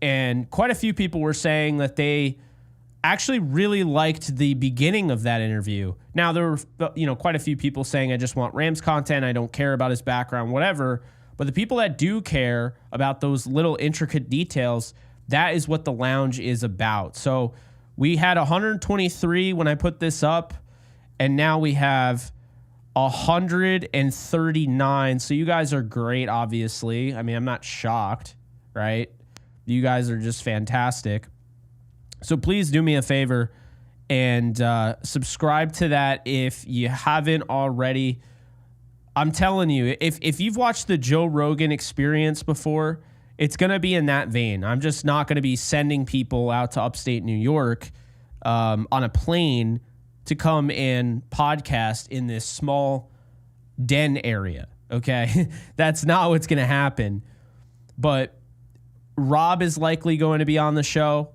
And quite a few people were saying that they actually really liked the beginning of that interview. Now, there were quite a few people saying, I just want Rams content. I don't care about his background, whatever. But the people that do care about those little intricate details, that is what The Lounge is about. So we had 123 when I put this up, and now we have 139. So you guys are great, obviously. I mean, I'm not shocked, right? You guys are just fantastic. So please do me a favor and subscribe to that if you haven't already. I'm telling you, if you've watched the Joe Rogan Experience before, it's going to be in that vein. I'm just not going to be sending people out to upstate New York on a plane to come and podcast in this small den area, okay? That's not what's going to happen. But Rob is likely going to be on the show.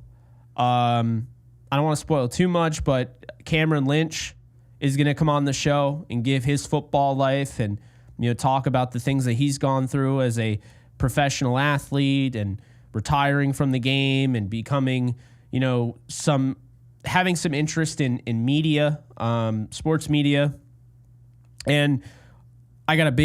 I don't want to spoil too much, but Cameron Lynch is going to come on the show and give his football life and talk about the things that he's gone through as a professional athlete and retiring from the game and becoming, having some interest in media, sports media. And I got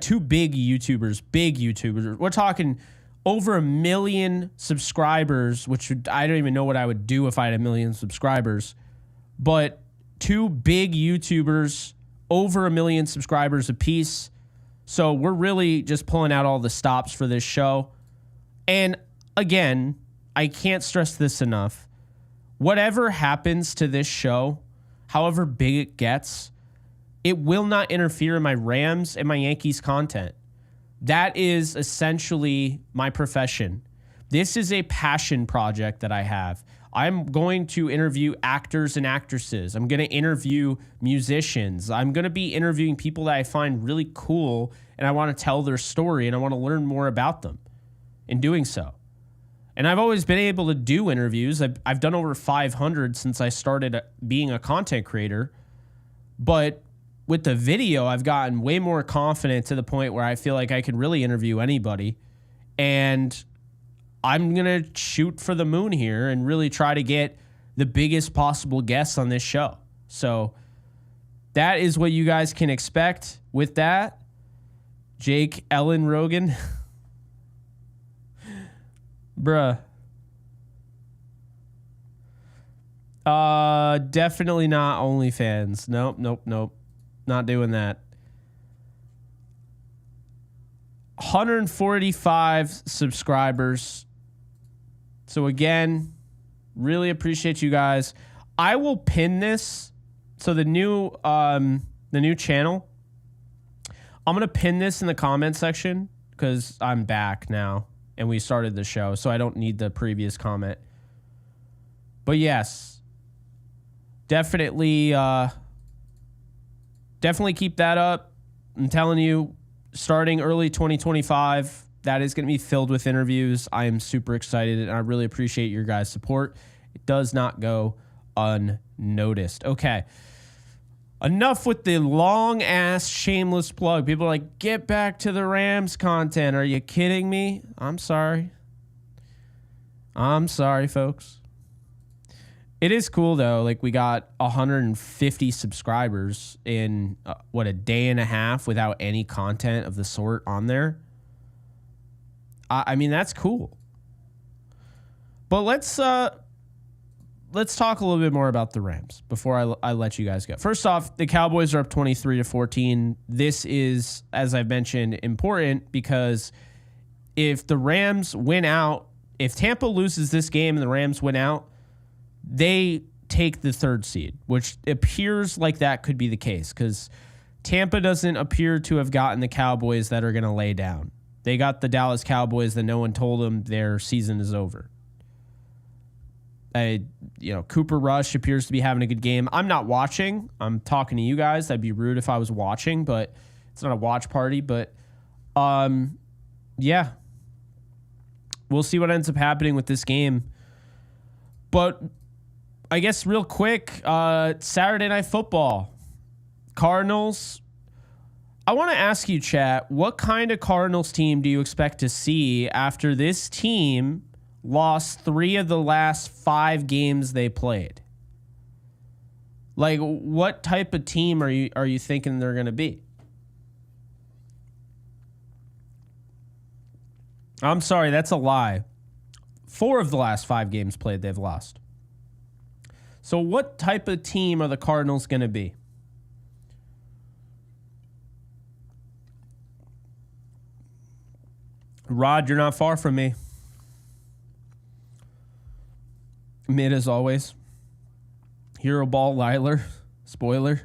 two big YouTubers. We're talking over 1 million subscribers, I don't even know what I would do if I had 1 million subscribers, but two big YouTubers, over 1 million subscribers apiece. So we're really just pulling out all the stops for this show. And again, I can't stress this enough. Whatever happens to this show, however big it gets, it will not interfere in my Rams and my Yankees content. That is essentially my profession. This is a passion project that I have. I'm going to interview actors and actresses. I'm going to interview musicians. I'm going to be interviewing people that I find really cool, and I want to tell their story, and I want to learn more about them in doing so. And I've always been able to do interviews. I've done over 500 since I started being a content creator. But with the video, I've gotten way more confident to the point where I feel like I can really interview anybody. And I'm going to shoot for the moon here and really try to get the biggest possible guests on this show. So that is what you guys can expect with that. Jake Ellenbogen. Bruh. Definitely not OnlyFans. Nope. Not doing that. 145 subscribers. So again, really appreciate you guys. I will pin this. So the new channel, I'm gonna pin this in the comment section because I'm back now and we started the show, so I don't need the previous comment. But yes, definitely keep that up. I'm telling you, starting early 2025. That is going to be filled with interviews. I am super excited, and I really appreciate your guys' support. It does not go unnoticed. Okay. Enough with the long-ass shameless plug. People are like, get back to the Rams content. Are you kidding me? I'm sorry. I'm sorry, folks. It is cool, though. Like, we got 150 subscribers in, a day and a half without any content of the sort on there. I mean, that's cool. But let's talk a little bit more about the Rams before I let you guys go. First off, the Cowboys are up 23-14. This is, as I've mentioned, important because if the Rams win out, if Tampa loses this game and the Rams win out, they take the third seed, which appears like that could be the case because Tampa doesn't appear to have gotten the Cowboys that are going to lay down. They got the Dallas Cowboys that no one told them their season is over. Cooper Rush appears to be having a good game. I'm not watching. I'm talking to you guys. That'd be rude if I was watching, but it's not a watch party. But, yeah. We'll see what ends up happening with this game. But I guess real quick, Saturday Night Football. Cardinals. I want to ask you, chat, what kind of Cardinals team do you expect to see after this team lost 3 of the last 5 games they played? Like, what type of team are you thinking they're going to be? I'm sorry, that's a lie. 4 of the last 5 games played, they've lost. So what type of team are the Cardinals going to be? Rod, you're not far from me. Mid as always. Hero Ball Liler. Spoiler.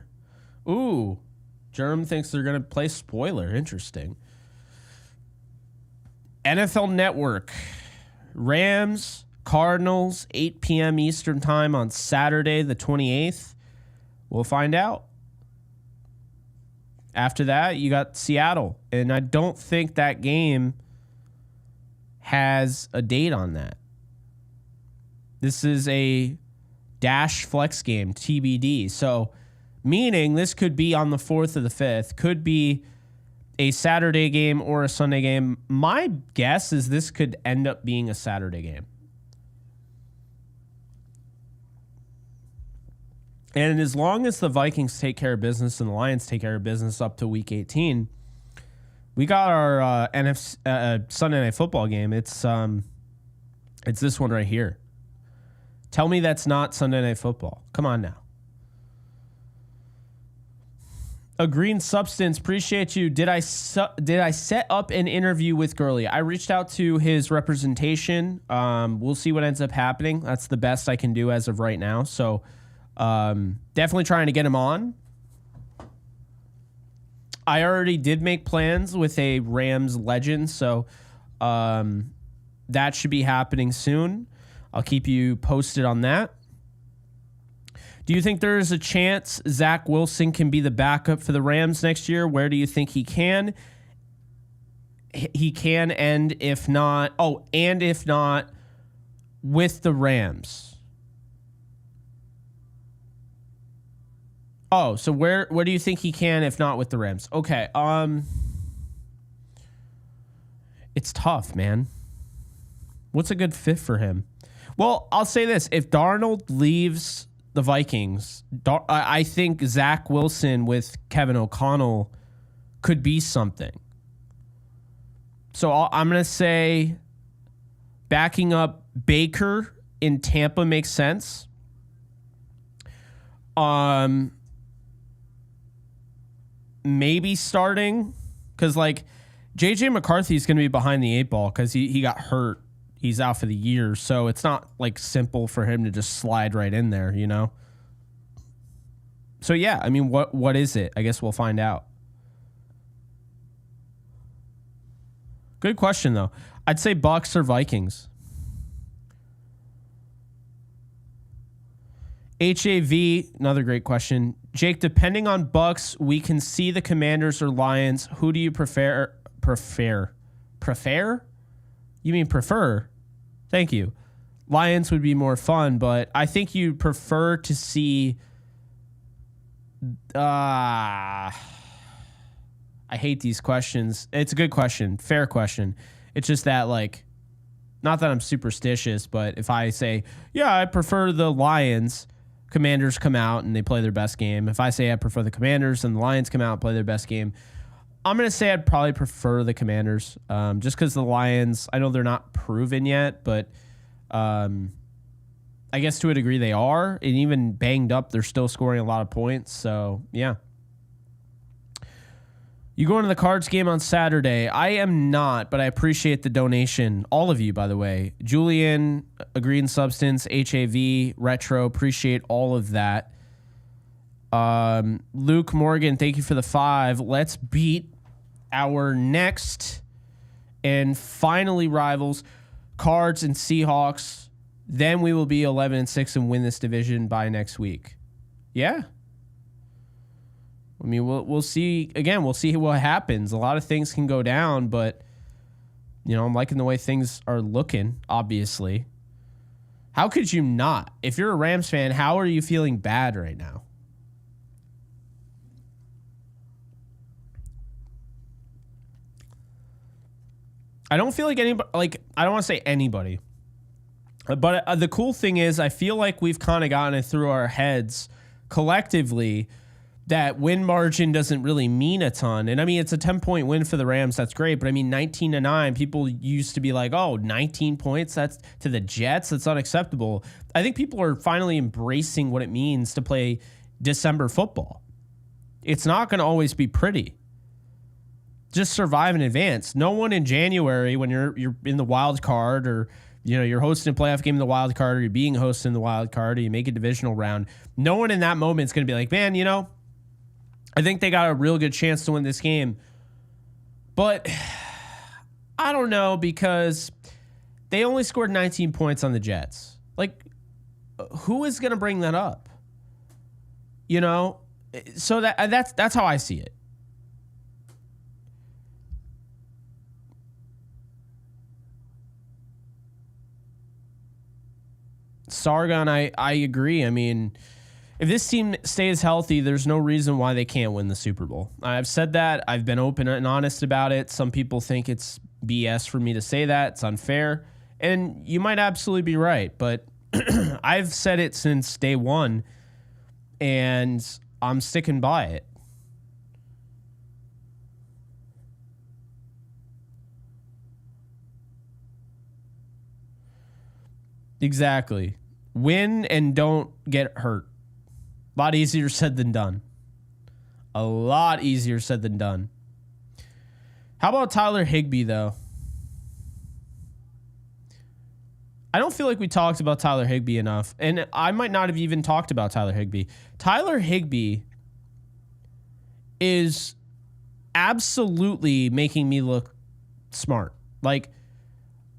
Ooh. Germ thinks they're going to play spoiler. Interesting. NFL Network. Rams, Cardinals, 8 p.m. Eastern time on Saturday the 28th. We'll find out. After that, you got Seattle. And I don't think that game has a date on that. This is a dash flex game, TBD. So, meaning this could be on the 4th or the 5th. Could be a Saturday game or a Sunday game. My guess is this could end up being a Saturday game. And as long as the Vikings take care of business and the Lions take care of business up to week 18, we got our NFC Sunday Night Football game. It's this one right here. Tell me that's not Sunday Night Football. Come on now. A Green Substance, appreciate you. Did I set up an interview with Gurley? I reached out to his representation. We'll see what ends up happening. That's the best I can do as of right now. So definitely trying to get him on. I already did make plans with a Rams legend, so that should be happening soon. I'll keep you posted on that. Do you think there is a chance Zach Wilson can be the backup for the Rams next year? Where do you think he can? He can, and if not, with the Rams. Oh, so where do you think he can, if not with the Rams? Okay, it's tough, man. What's a good fit for him? Well, I'll say this. If Darnold leaves the Vikings, I think Zach Wilson with Kevin O'Connell could be something. So I'm going to say backing up Baker in Tampa makes sense. Maybe starting because like JJ McCarthy is going to be behind the 8 ball because he got hurt. He's out for the year, so it's not like simple for him to just slide right in there, you know? So yeah, I mean, what is it? I guess we'll find out. Good question though. I'd say Bucks or Vikings. HAV, another great question. Jake, depending on Bucks, we can see the Commanders or Lions. Who do you prefer? Prefer? You mean prefer? Thank you. Lions would be more fun, but I think you prefer to see. I hate these questions. It's a good question. Fair question. It's just that, like, not that I'm superstitious, but if I say, yeah, I prefer the Lions, Commanders come out and they play their best game. If I say I prefer the Commanders and the Lions come out and play their best game, I'm going to say I'd probably prefer the Commanders, just because the Lions, I know they're not proven yet, but I guess to a degree they are. And even banged up, they're still scoring a lot of points. So, yeah. You going to the Cards game on Saturday? I am not, but I appreciate the donation. All of you, by the way. Julian, A Green Substance, HAV, Retro, appreciate all of that. Luke Morgan, thank you for the 5. Let's beat our next and finally rivals, Cards and Seahawks. Then we will be 11-6 and win this division by next week. Yeah. I mean, we'll see. Again, we'll see what happens. A lot of things can go down, but, you know, I'm liking the way things are looking, obviously. How could you not? If you're a Rams fan, how are you feeling bad right now? I don't feel like anybody, like, I don't want to say anybody, but the cool thing is I feel like we've kind of gotten it through our heads collectively that win margin doesn't really mean a ton. And I mean, it's a 10-point win for the Rams. That's great. But I mean, 19-9, people used to be like, oh, 19 points, that's to the Jets. That's unacceptable. I think people are finally embracing what it means to play December football. It's not going to always be pretty. Just survive in advance. No one in January, when you're in the wild card, or you're hosting a playoff game in the wild card, or you're being hosted in the wild card, or you make a divisional round, no one in that moment is going to be like, man, I think they got a real good chance to win this game. But I don't know, because they only scored 19 points on the Jets. Like, who is going to bring that up? So that's how I see it. Sargon, I agree. I mean, if this team stays healthy, there's no reason why they can't win the Super Bowl. I've said that. I've been open and honest about it. Some people think it's BS for me to say that. It's unfair. And you might absolutely be right. But I've said it since day one, and I'm sticking by it. Exactly. Win and don't get hurt. A lot easier said than done. A lot easier said than done. How about Tyler Higbee, though? I don't feel like we talked about Tyler Higbee enough. And I might not have even talked about Tyler Higbee. Tyler Higbee is absolutely making me look smart. Like,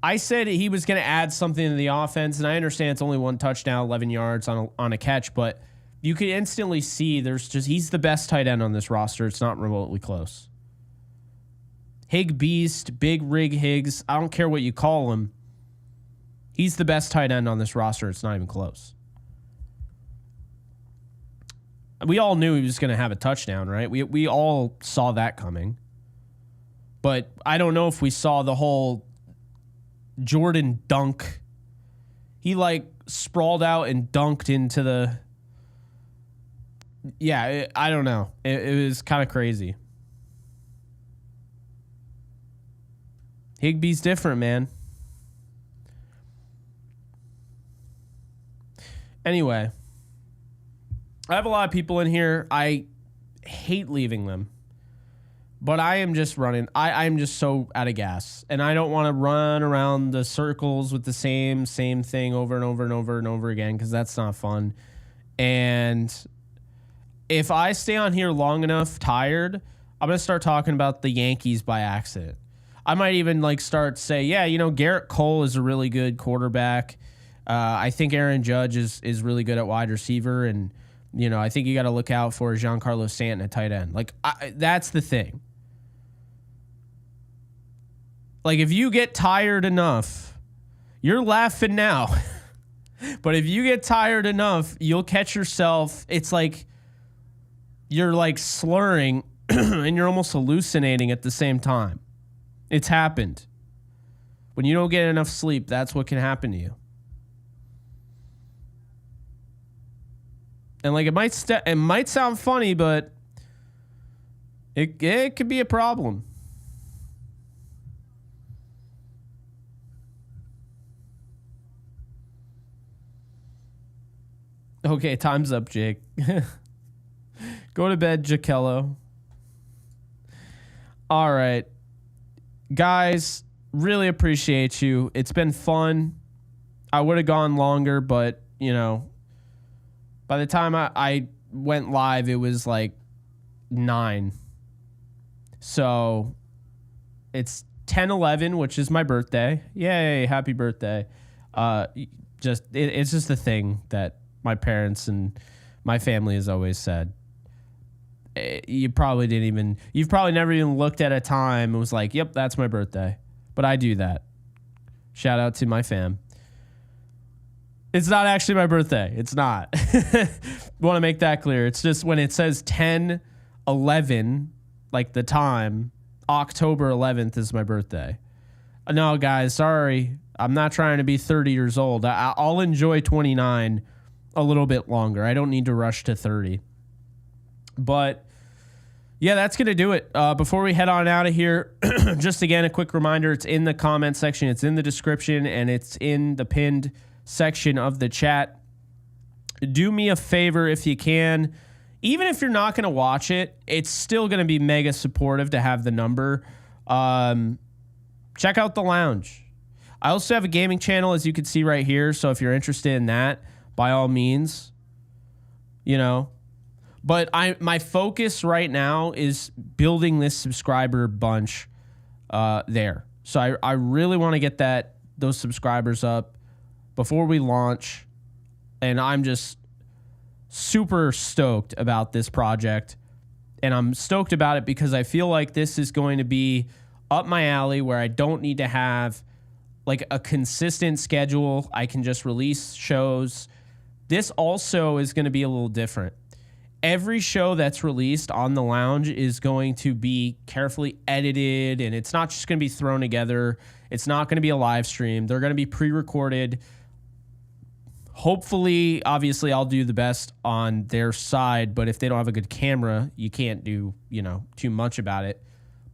I said he was going to add something to the offense, and I understand it's only one touchdown, 11 yards on a catch, but you could instantly see he's the best tight end on this roster. It's not remotely close. Hig Beast, Big Rig Higgs, I don't care what you call him. He's the best tight end on this roster. It's not even close. We all knew he was going to have a touchdown, right? We all saw that coming. But I don't know if we saw the whole Jordan dunk. He sprawled out and dunked into the... Yeah, I don't know. It was kind of crazy. Higbee's different, man. Anyway, I have a lot of people in here. I hate leaving them. But I am just running. I'm just so out of gas. And I don't want to run around the circles with the same thing over and over and over and over again, because that's not fun. And if I stay on here long enough tired, I'm going to start talking about the Yankees by accident. I might even start say, yeah, Garrett Cole is a really good quarterback. I think Aaron Judge is really good at wide receiver, and I think you got to look out for Giancarlo Stanton at tight end. Like that's the thing. Like if you get tired enough, you're laughing now, but if you get tired enough, you'll catch yourself. It's like you're like slurring and you're almost hallucinating at the same time. It's happened. When you don't get enough sleep, that's what can happen to you. And like it might sound funny, but it could be a problem. Okay, time's up, Jake. Go to bed, Jaquello. All right. Guys, really appreciate you. It's been fun. I would have gone longer, but, by the time I went live, it was like 9. So it's 10/11, which is my birthday. Yay, happy birthday. It's just a thing that my parents and my family has always said. You've probably never even looked at a time and was like, yep, that's my birthday. But I do that. Shout out to my fam. It's not actually my birthday. It's not. Want to make that clear. It's just when it says 10/11, like the time, October 11th is my birthday. No, guys, sorry. I'm not trying to be 30 years old. I'll enjoy 29 a little bit longer. I don't need to rush to 30. But yeah, that's going to do it. Before we head on out of here, just again, a quick reminder. It's in the comment section. It's in the description, and it's in the pinned section of the chat. Do me a favor if you can. Even if you're not going to watch it, it's still going to be mega supportive to have the number. Check out the lounge. I also have a gaming channel, as you can see right here. So if you're interested in that, by all means, But my focus right now is building this subscriber bunch there. So I really want to get those subscribers up before we launch. And I'm just super stoked about this project. And I'm stoked about it because I feel like this is going to be up my alley where I don't need to have like a consistent schedule. I can just release shows. This also is going to be a little different. Every show that's released on the lounge is going to be carefully edited, and it's not just going to be thrown together. It's not going to be a live stream. They're going to be pre-recorded. Hopefully, obviously, I'll do the best on their side, but if they don't have a good camera, you can't do, too much about it.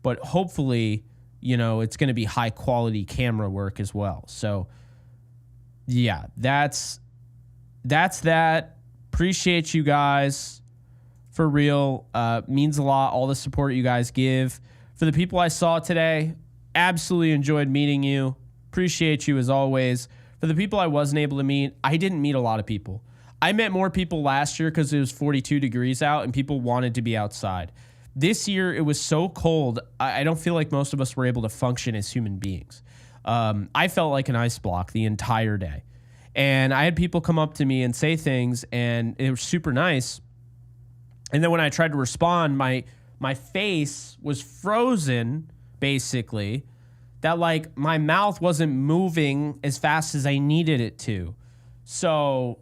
But hopefully, it's going to be high quality camera work as well. So yeah, that's that. Appreciate you guys. For real, means a lot, all the support you guys give. For the people I saw today, absolutely enjoyed meeting you. Appreciate you as always. For the people I wasn't able to meet, I didn't meet a lot of people. I met more people last year because it was 42 degrees out and people wanted to be outside. This year, it was so cold, I don't feel like most of us were able to function as human beings. I felt like an ice block the entire day. And I had people come up to me and say things, and it was super nice. And then when I tried to respond, my face was frozen, basically, that like my mouth wasn't moving as fast as I needed it to. So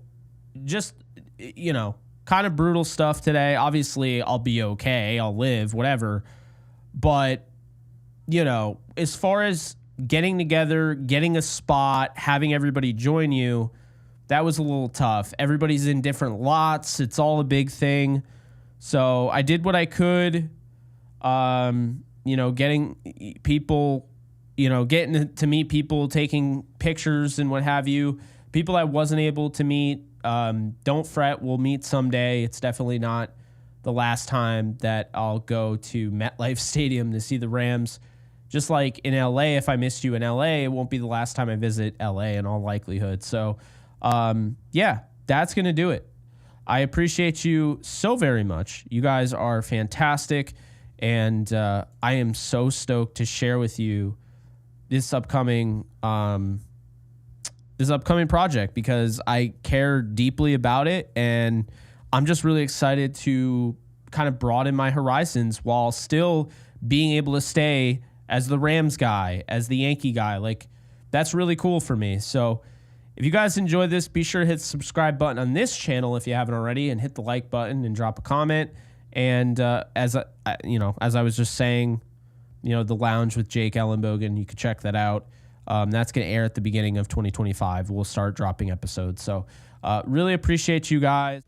just, kind of brutal stuff today. Obviously, I'll be okay. I'll live, whatever. But, as far as getting together, getting a spot, having everybody join you, that was a little tough. Everybody's in different lots. It's all a big thing. So I did what I could, getting people, getting to meet people, taking pictures and what have you. People I wasn't able to meet, don't fret, we'll meet someday. It's definitely not the last time that I'll go to MetLife Stadium to see the Rams. Just like in LA, if I missed you in LA, it won't be the last time I visit LA in all likelihood. So, that's going to do it. I appreciate you so very much. You guys are fantastic, and I am so stoked to share with you this upcoming this upcoming project because I care deeply about it, and I'm just really excited to kind of broaden my horizons while still being able to stay as the Rams guy, as the Yankee guy. Like, that's really cool for me. So if you guys enjoyed this, be sure to hit the subscribe button on this channel if you haven't already, and hit the like button and drop a comment. And as I was just saying, the Lounge with Jake Ellenbogen, you can check that out. That's going to air at the beginning of 2025. We'll start dropping episodes. So really appreciate you guys.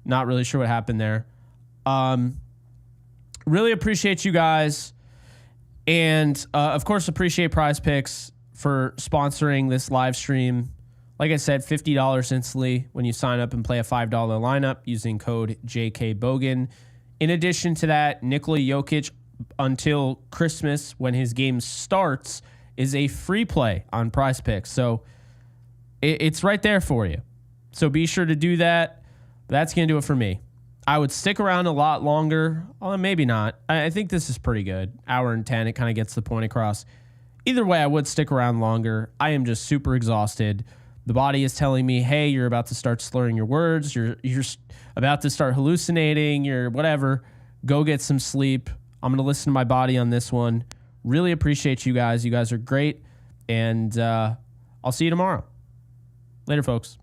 Not really sure what happened there. Really appreciate you guys. And of course, appreciate Prize Picks for sponsoring this live stream. Like I said, $50 instantly when you sign up and play a $5 lineup using code JKBogan. In addition to that, Nikola Jokic until Christmas, when his game starts, is a free play on Prize Picks. So it's right there for you. So be sure to do that. That's going to do it for me. I would stick around a lot longer. Well, maybe not. I think this is pretty good. Hour and 10, it kind of gets the point across. Either way, I would stick around longer. I am just super exhausted. The body is telling me, hey, you're about to start slurring your words. You're about to start hallucinating. You're whatever. Go get some sleep. I'm going to listen to my body on this one. Really appreciate you guys. You guys are great. And I'll see you tomorrow. Later, folks.